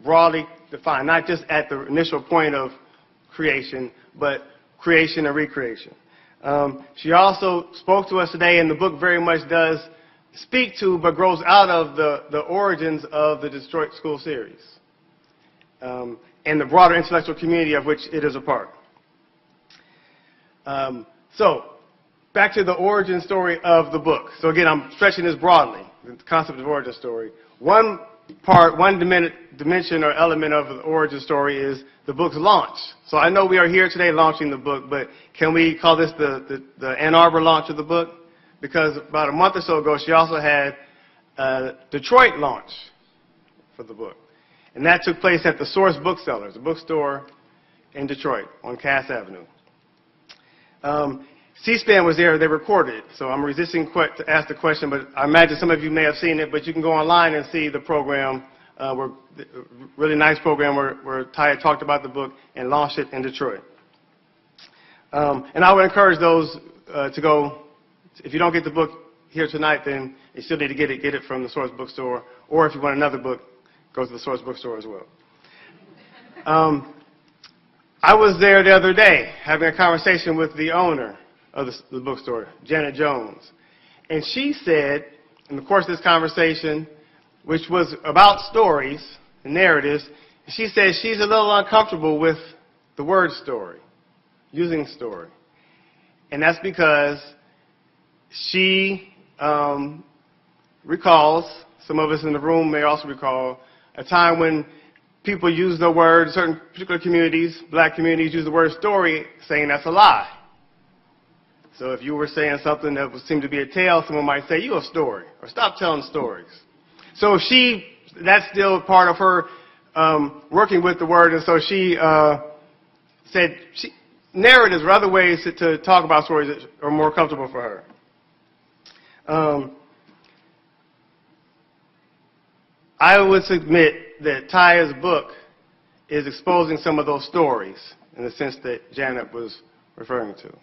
broadly defined, not just at the initial point of creation, but creation and recreation. She also spoke to us today, and the book very much does speak to, but grows out of the origins of the Detroit School Series and the broader intellectual community of which it is a part. So, back to the origin story of the book. So again, I'm stretching this broadly, the concept of origin story. One dimension or element of the origin story is the book's launch. So I know we are here today launching the book, but can we call this the Ann Arbor launch of the book? Because about a month or so ago, she also had a Detroit launch for the book. And that took place at the Source Booksellers, a bookstore in Detroit on Cass Avenue. C-SPAN was there, they recorded it, so I'm resisting to ask the question, but I imagine some of you may have seen it, but you can go online and see the program, really nice program where Tiya talked about the book and launched it in Detroit. And I would encourage those to go, if you don't get the book here tonight, then you still need to get it from the Source Bookstore, or if you want another book, go to the Source Bookstore as well. I was there the other day having a conversation with the owner of the bookstore, Janet Jones. And she said, in the course of this conversation, which was about stories and narratives, she said she's a little uncomfortable with the word story, using story. And that's because she recalls, some of us in the room may also recall, a time when people use the word, certain particular communities, black communities, use the word story, saying that's a lie. So if you were saying something that seemed to be a tale, someone might say, "You a story," or "Stop telling stories." So that's still part of her working with the word, and so she said narratives or other ways to talk about stories that are more comfortable for her. I would submit that Tiya's book is exposing some of those stories in the sense that Janet was referring to.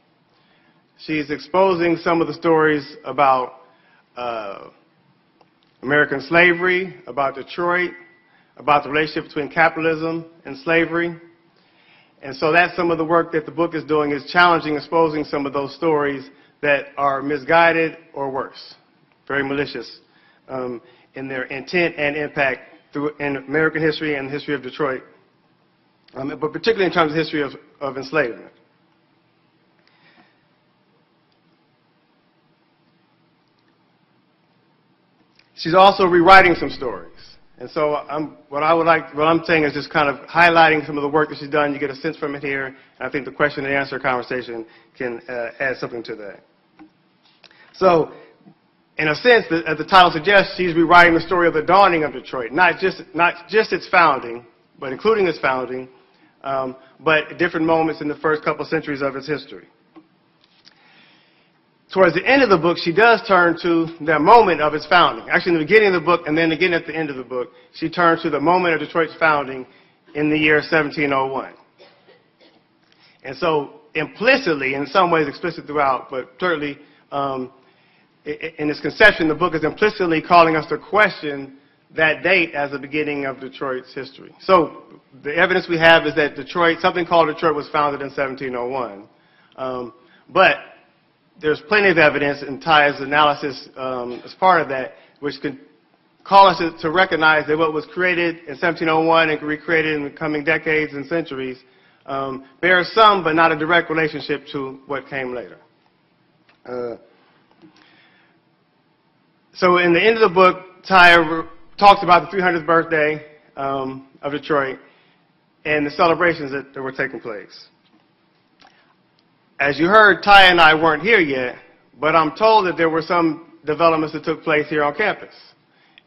She's exposing some of the stories about American slavery, about Detroit, about the relationship between capitalism and slavery. And so that's some of the work that the book is doing, is challenging, exposing some of those stories that are misguided or worse, very malicious in their intent and impact in American history and the history of Detroit, but particularly in terms of history of enslavement. She's also rewriting some stories. And so what I'm saying is just kind of highlighting some of the work that she's done. You get a sense from it here, and I think the question and answer conversation can add something to that. So, in a sense, as the title suggests, she's rewriting the story of the dawning of Detroit, not just its founding, but including its founding, but different moments in the first couple centuries of its history. Towards the end of the book, she does turn to that moment of its founding. Actually, in the beginning of the book, and then again at the end of the book, she turns to the moment of Detroit's founding in the year 1701. And so, implicitly, in some ways explicit throughout, but certainly in its conception, the book is implicitly calling us to question that date as the beginning of Detroit's history. So, the evidence we have is that something called Detroit was founded in 1701. But there's plenty of evidence in Tiya's analysis as part of that, which could call us to recognize that what was created in 1701 and recreated in the coming decades and centuries bears some but not a direct relationship to what came later. So in the end of the book, Tiya talks about the 300th birthday of Detroit and the celebrations that were taking place. As you heard, Tiya and I weren't here yet, but I'm told that there were some developments that took place here on campus.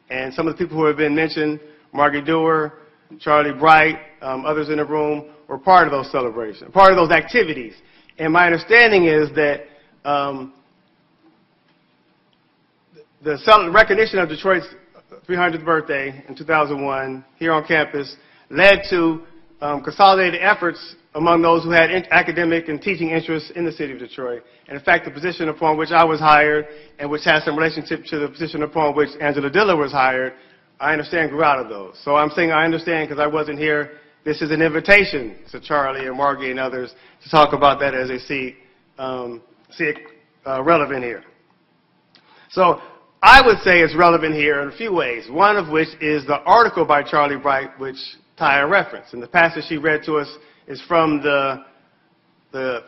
And some of the people who have been mentioned, Margie Dewar, Charlie Bright, others in the room, were part of those celebrations, part of those activities. And my understanding is that the recognition of Detroit's 300th birthday in 2001 here on campus led to consolidated efforts among those who had academic and teaching interests in the city of Detroit. And in fact, the position upon which I was hired, and which has some relationship to the position upon which Angela Diller was hired, I understand grew out of those. So I'm saying I understand because I wasn't here this is an invitation to Charlie and Margie and others to talk about that as they see it relevant here. So I would say it's relevant here in a few ways, one of which is the article by Charlie Bright, which Tiya referenced. And the passage she read to us is from the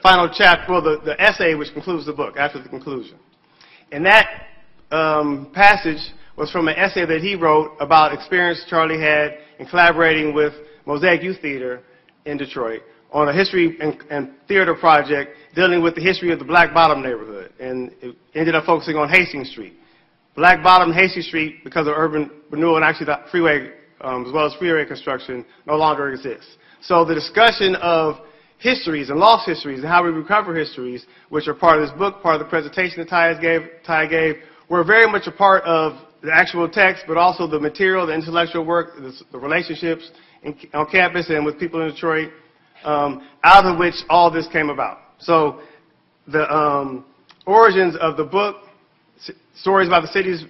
final chapter, well, the essay which concludes the book, after the conclusion. And that passage was from an essay that he wrote about experience Charlie had in collaborating with Mosaic Youth Theater in Detroit on a history and theater project dealing with the history of the Black Bottom neighborhood. And it ended up focusing on Hastings Street. Black Bottom and Hastings Street, because of urban renewal and actually the freeway, as well as freeway construction, no longer exists. So the discussion of histories and lost histories and how we recover histories, which are part of this book, part of the presentation that Tiya gave, were very much a part of the actual text, but also the material, the intellectual work, the relationships on campus and with people in Detroit, out of which all this came about. So the origins of the book, stories about the city's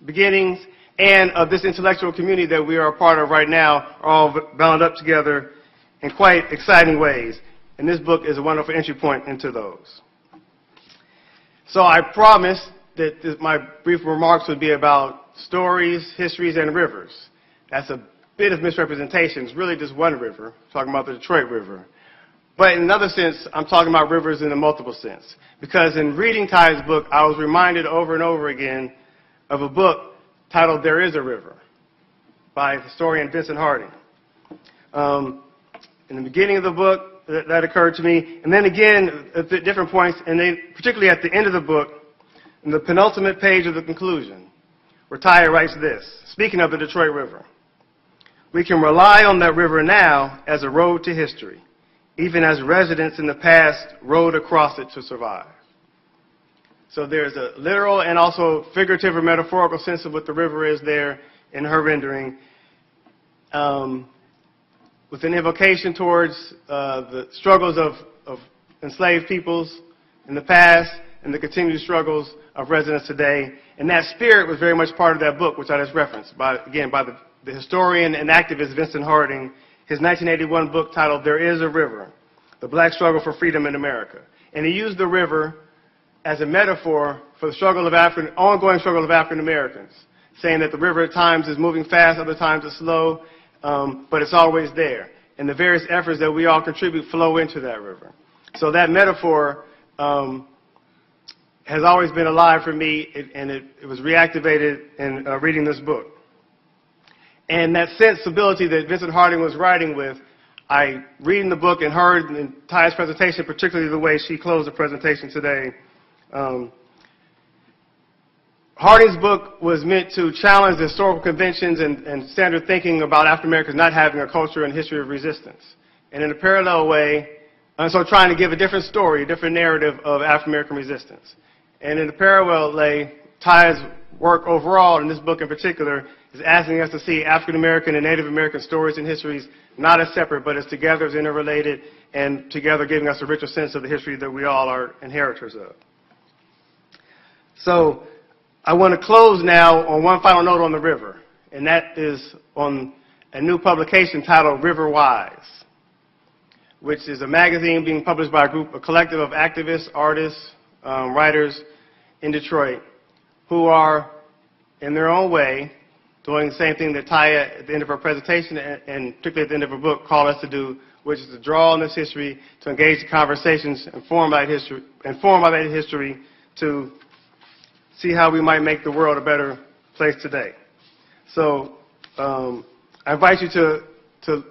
beginnings, and of this intellectual community that we are a part of right now are all bound up together in quite exciting ways. And this book is a wonderful entry point into those. So I promised that my brief remarks would be about stories, histories, and rivers. That's a bit of misrepresentation. It's really just one river, talking about the Detroit River. But in another sense, I'm talking about rivers in a multiple sense. Because in reading Tiya's book, I was reminded over and over again of a book titled There Is a River by historian Vincent Harding. In the beginning of the book, that occurred to me. And then again, at different points, and then particularly at the end of the book, in the penultimate page of the conclusion, where Tiya writes this, speaking of the Detroit River: "We can rely on that river now as a road to history, even as residents in the past rode across it to survive." So there's a literal and also figurative or metaphorical sense of what the river is there in her rendering, with an invocation towards the struggles of enslaved peoples in the past and the continued struggles of residents today. And that spirit was very much part of that book, which I just referenced, by the historian and activist Vincent Harding, his 1981 book titled There Is a River, The Black Struggle for Freedom in America. And he used the river as a metaphor for the ongoing struggle of African Americans, saying that the river at times is moving fast, other times it's slow, but it's always there. And the various efforts that we all contribute flow into that river. So that metaphor has always been alive for me, and it was reactivated in reading this book. And that sensibility that Vincent Harding was writing with, I read in the book and heard in Tiya's presentation, particularly the way she closed the presentation today. Harding's book was meant to challenge the historical conventions and standard thinking about African Americans not having a culture and history of resistance. And in a parallel way, and so trying to give a different story, a different narrative of African American resistance. And in a parallel way, Tiya's work overall, in this book in particular, is asking us to see African American and Native American stories and histories not as separate, but as together, as interrelated, and together giving us a richer sense of the history that we all are inheritors of. So I want to close now on one final note on the river, and that is on a new publication titled River Wise, which is a magazine being published by a collective of activists, artists, writers in Detroit, who are, in their own way, doing the same thing that Tiya, at the end of her presentation and particularly at the end of her book, called us to do, which is to draw on this history, to engage the conversations informed by that history, to see how we might make the world a better place today. So I invite you to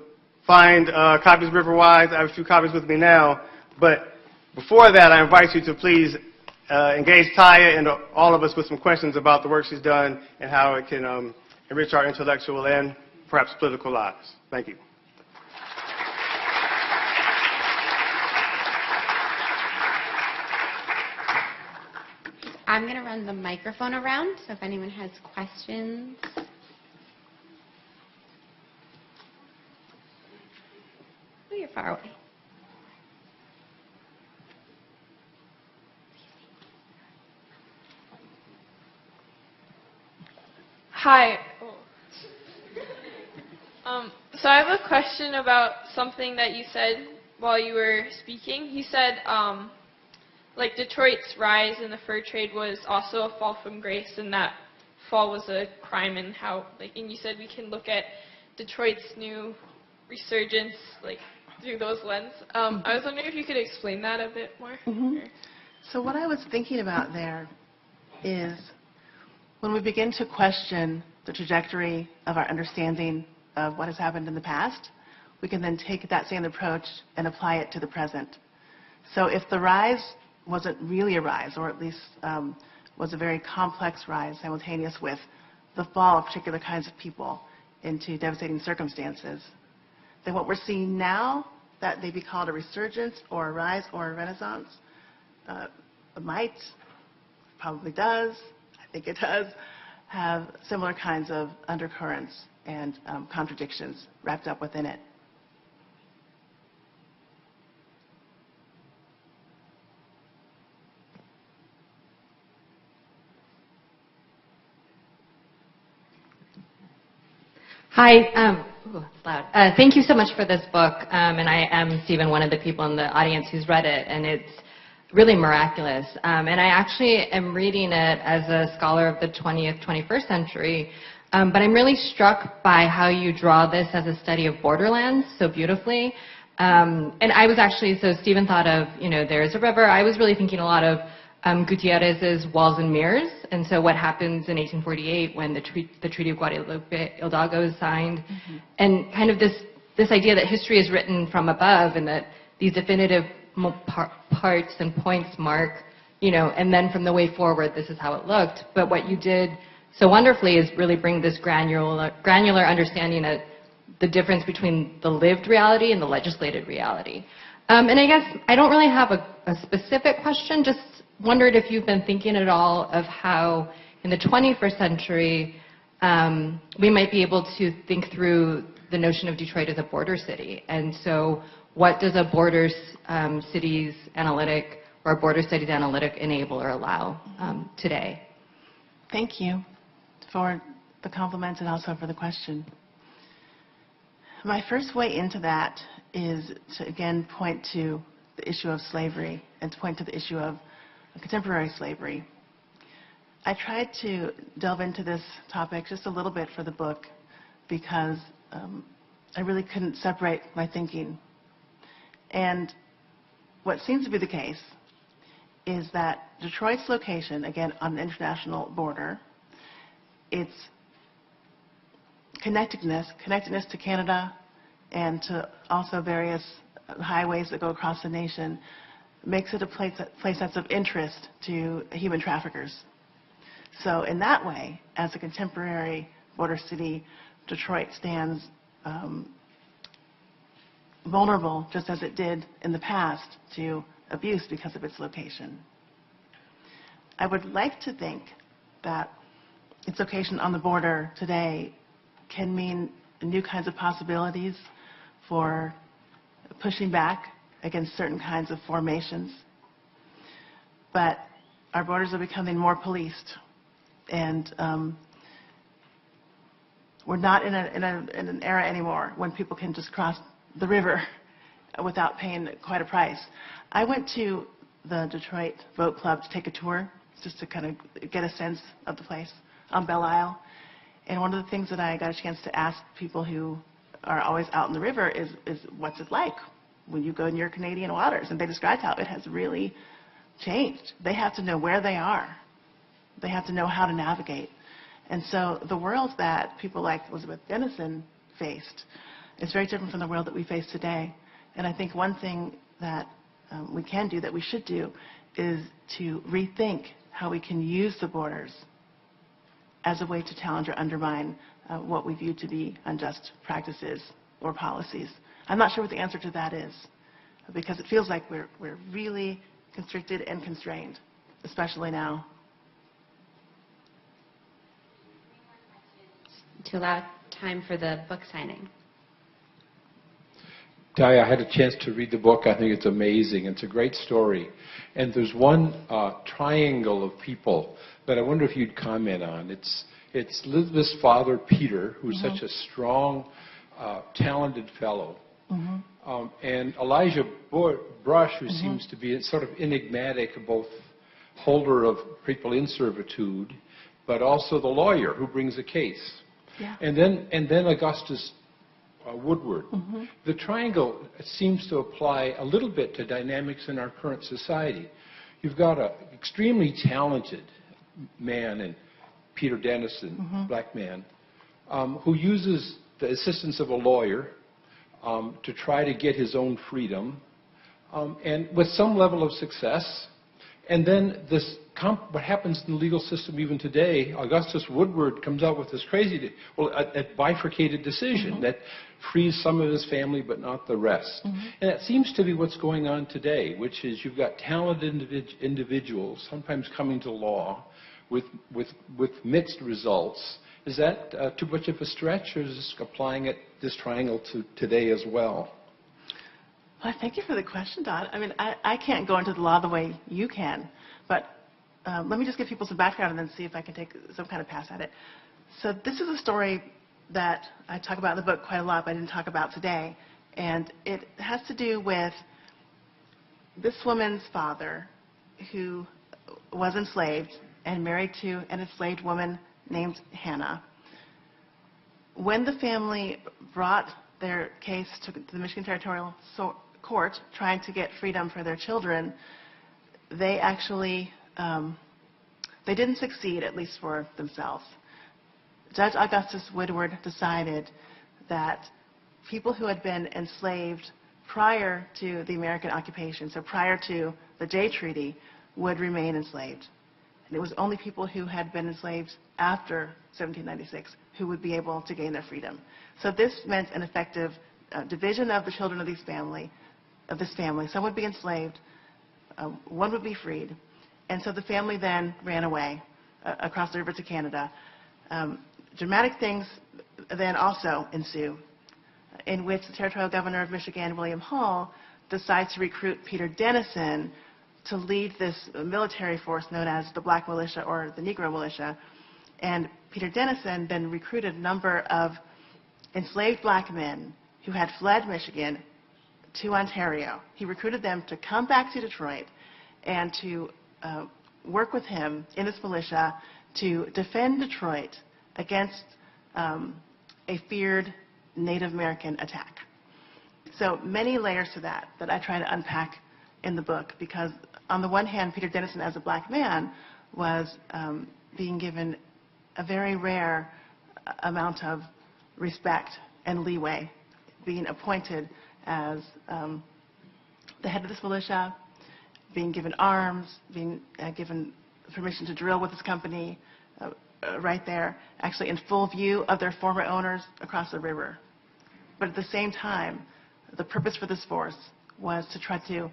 find copies of River Wise. I have a few copies with me now, but before that, I invite you to please engage Tiya and all of us with some questions about the work she's done and how it can enrich our intellectual and perhaps political lives. Thank you. I'm going to run the microphone around, so if anyone has questions. Oh, you're far away. Hi. So I have a question about something that you said while you were speaking. You said, like, Detroit's rise in the fur trade was also a fall from grace, and that fall was a crime, and how, like, and you said we can look at Detroit's new resurgence, like, through those lens. I was wondering if you could explain that a bit more. So what I was thinking about there is when we begin to question the trajectory of our understanding of what has happened in the past, we can then take that same approach and apply it to the present. So if the rise wasn't really a rise, or at least was a very complex rise simultaneous with the fall of particular kinds of people into devastating circumstances, then what we're seeing now, that may be called a resurgence or a rise or a renaissance, might, probably does, I think it does, have similar kinds of undercurrents and contradictions wrapped up within it. Hi. Ooh, it's loud. Thank you so much for this book. And I am, Stephen, one of the people in the audience who's read it, and it's really miraculous. And I actually am reading it as a scholar of the 20th, 21st century. But I'm really struck by how you draw this as a study of borderlands so beautifully. And I was actually, so Stephen thought of, there's a river. I was really thinking a lot of Gutierrez's Walls and Mirrors, and so what happens in 1848 when the Treaty of Guadalupe Hidalgo is signed, and kind of this idea that history is written from above, and that these definitive parts and points mark, and then from the way forward, this is how it looked. But what you did so wonderfully is really bring this granular understanding of the difference between the lived reality and the legislated reality. And I guess I don't really have a specific question, just wondered if you've been thinking at all of how in the 21st century we might be able to think through the notion of Detroit as a border city. And so what does a border cities analytic or a border studies analytic enable or allow today? Thank you for the compliment and also for the question. My first way into that is to again point to the issue of slavery and to point to the issue of contemporary slavery. I tried to delve into this topic just a little bit for the book because I really couldn't separate my thinking. And what seems to be the case is that Detroit's location, again, on an international border, its connectedness to Canada and to also various highways that go across the nation, makes it a place that's of interest to human traffickers. So in that way, as a contemporary border city, Detroit stands vulnerable, just as it did in the past, to abuse because of its location. I would like to think that its location on the border today can mean new kinds of possibilities for pushing back against certain kinds of formations. But our borders are becoming more policed, and we're not in an era anymore when people can just cross the river without paying quite a price. I went to the Detroit Boat Club to take a tour, just to kind of get a sense of the place on Belle Isle. And one of the things that I got a chance to ask people who are always out in the river is what's it like when you go in your Canadian waters? And they described how it has really changed. They have to know where they are. They have to know how to navigate. And so the world that people like Elizabeth Dennison faced is very different from the world that we face today. And I think one thing that we can do, that we should do, is to rethink how we can use the borders as a way to challenge or undermine what we view to be unjust practices or policies. I'm not sure what the answer to that is, because it feels like we're really constricted and constrained, especially now. To allow time for the book signing. Tiya, I had a chance to read the book. I think it's amazing. It's a great story. And there's one triangle of people that I wonder if you'd comment on. It's Elizabeth's father, Peter, who's such a strong talented fellow. And Elijah Brush, who seems to be sort of enigmatic, both holder of people in servitude, but also the lawyer who brings a case. Yeah. And then Augustus Woodward. The triangle seems to apply a little bit to dynamics in our current society. You've got an extremely talented man in Peter Dennison, black man, who uses the assistance of a lawyer to try to get his own freedom, and with some level of success. And then what happens in the legal system even today, Augustus Woodward comes out with this crazy, a bifurcated decision that frees some of his family but not the rest. And that seems to be what's going on today, which is you've got talented individuals sometimes coming to law with mixed results. Is that too much of a stretch, or is this applying this triangle to today as well? Well, thank you for the question, Don. I mean, I can't go into the law the way you can, but let me just give people some background and then see if I can take some kind of pass at it. So this is a story that I talk about in the book quite a lot, but I didn't talk about today. And it has to do with this woman's father, who was enslaved and married to an enslaved woman named Hannah. When the family brought their case to the Michigan Territorial Court trying to get freedom for their children, they actually they didn't succeed, at least for themselves. Judge Augustus Woodward decided that people who had been enslaved prior to the American occupation, so prior to the Jay Treaty, would remain enslaved. And it was only people who had been enslaved after 1796 who would be able to gain their freedom. So this meant an effective division of the children of this family. Some would be enslaved, one would be freed. And so the family then ran away across the river to Canada. Dramatic things then also ensue, in which the territorial governor of Michigan, William Hall, decides to recruit Peter Dennison to lead this military force known as the Black Militia or the Negro Militia. And Peter Dennison then recruited a number of enslaved black men who had fled Michigan to Ontario. He recruited them to come back to Detroit and to work with him in this militia to defend Detroit against a feared Native American attack. So many layers to that I try to unpack in the book, because on the one hand, Peter Dennison as a black man was being given a very rare amount of respect and leeway, being appointed as the head of this militia, being given arms, being given permission to drill with his company right there, actually in full view of their former owners across the river. But at the same time, the purpose for this force was to try to,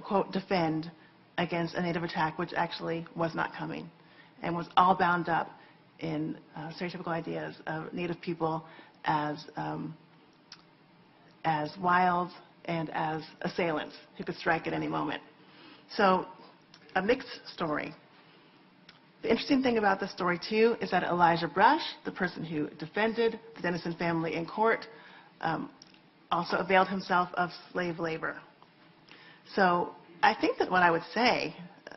quote, defend against a Native attack, which actually was not coming, and was all bound up in stereotypical ideas of Native people as wild and as assailants who could strike at any moment. So a mixed story. The interesting thing about this story, too, is that Elijah Brush, the person who defended the Dennison family in court, also availed himself of slave labor. So I think that what I would say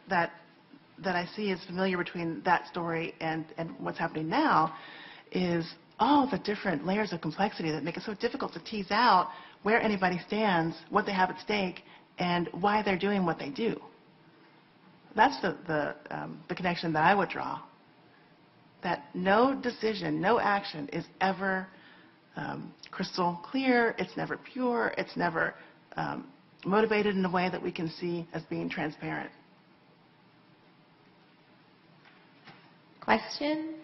that I see is familiar between that story and what's happening now is all the different layers of complexity that make it so difficult to tease out where anybody stands, what they have at stake, and why they're doing what they do. That's the connection that I would draw. That no decision, no action is ever crystal clear, it's never pure, it's never motivated in a way that we can see as being transparent. Question?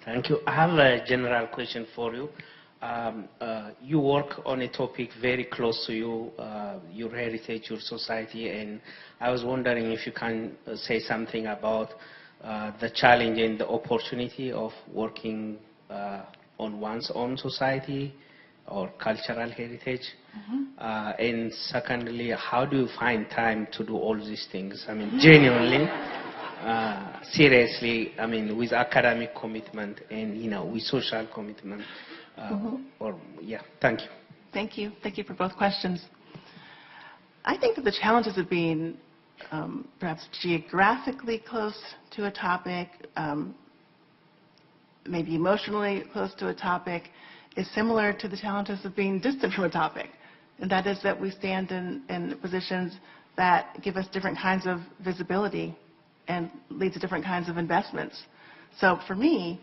Thank you. I have a general question for you. You work on a topic very close to you, your heritage, your society, and I was wondering if you can say something about the challenge and the opportunity of working on one's own society or cultural heritage. And secondly, how do you find time to do all these things? I mean, genuinely, seriously, I mean, with academic commitment and, with social commitment. Thank you. Thank you. Thank you for both questions. I think that the challenges of being perhaps geographically close to a topic, maybe emotionally close to a topic, is similar to the challenges of being distant from a topic. And that is that we stand in positions that give us different kinds of visibility and lead to different kinds of investments. So for me,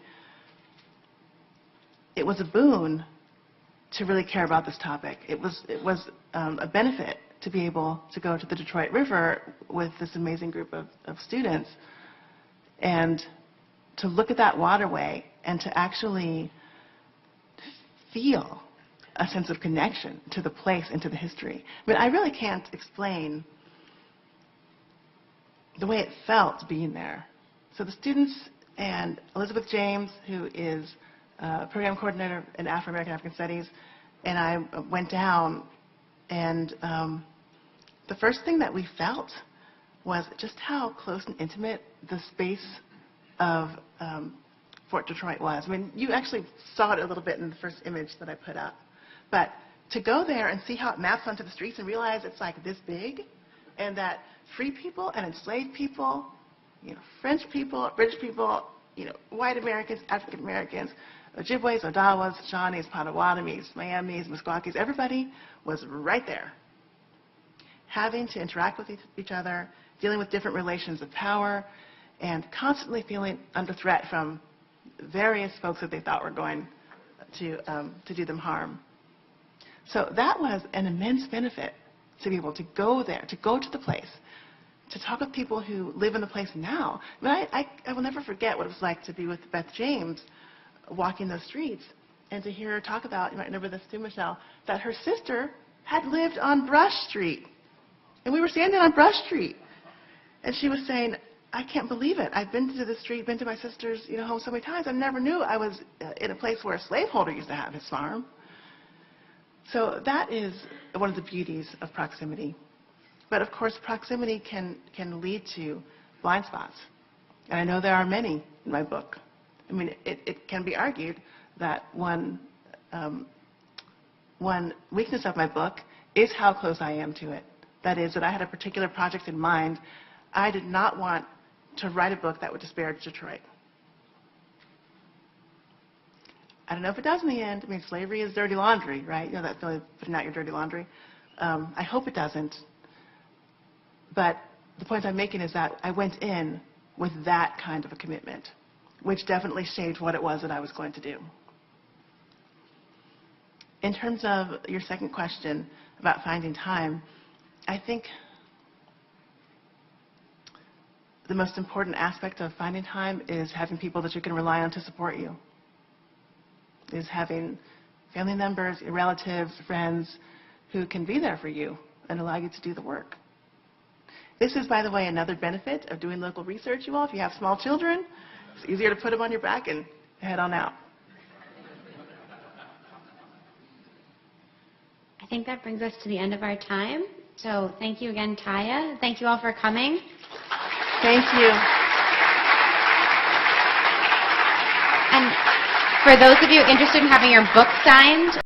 it was a boon to really care about this topic. It was a benefit to be able to go to the Detroit River with this amazing group of students and to look at that waterway and to actually feel a sense of connection to the place and to the history. I mean, I really can't explain the way it felt being there. So the students and Elizabeth James, who is program coordinator in Afro-American and African Studies, and I went down, and the first thing that we felt was just how close and intimate the space of Fort Detroit was. I mean, you actually saw it a little bit in the first image that I put up. But to go there and see how it maps onto the streets and realize it's like this big, and that free people and enslaved people, French people, British people, white Americans, African Americans, Ojibways, Odawas, Shawnees, Potawatomis, Miamis, Meskwakis, everybody was right there, having to interact with each other, dealing with different relations of power, and constantly feeling under threat from various folks that they thought were going to do them harm. So that was an immense benefit, to be able to go there, to go to the place, to talk with people who live in the place now. I mean, I will never forget what it was like to be with Beth James walking those streets and to hear her talk about, you might remember this too, Michelle, that her sister had lived on Brush Street. And we were standing on Brush Street. And she was saying, I can't believe it. I've been to the street, been to my sister's home so many times. I never knew I was in a place where a slaveholder used to have his farm. So that is one of the beauties of proximity. But of course, proximity can lead to blind spots. And I know there are many in my book. I mean, it can be argued that one weakness of my book is how close I am to it. That is, that I had a particular project in mind. I did not want to write a book that would disparage Detroit. I don't know if it does in the end. I mean, slavery is dirty laundry, right? You know that feeling of putting out your dirty laundry. I hope it doesn't. But the point I'm making is that I went in with that kind of a commitment, which definitely shaped what it was that I was going to do. In terms of your second question about finding time, I think the most important aspect of finding time is having people that you can rely on to support you. Is having family members, relatives, friends who can be there for you and allow you to do the work. This is, by the way, another benefit of doing local research, you all. If you have small children, it's easier to put them on your back and head on out. I think that brings us to the end of our time. So thank you again, Tiya. Thank you all for coming. Thank you. And for those of you interested in having your book signed,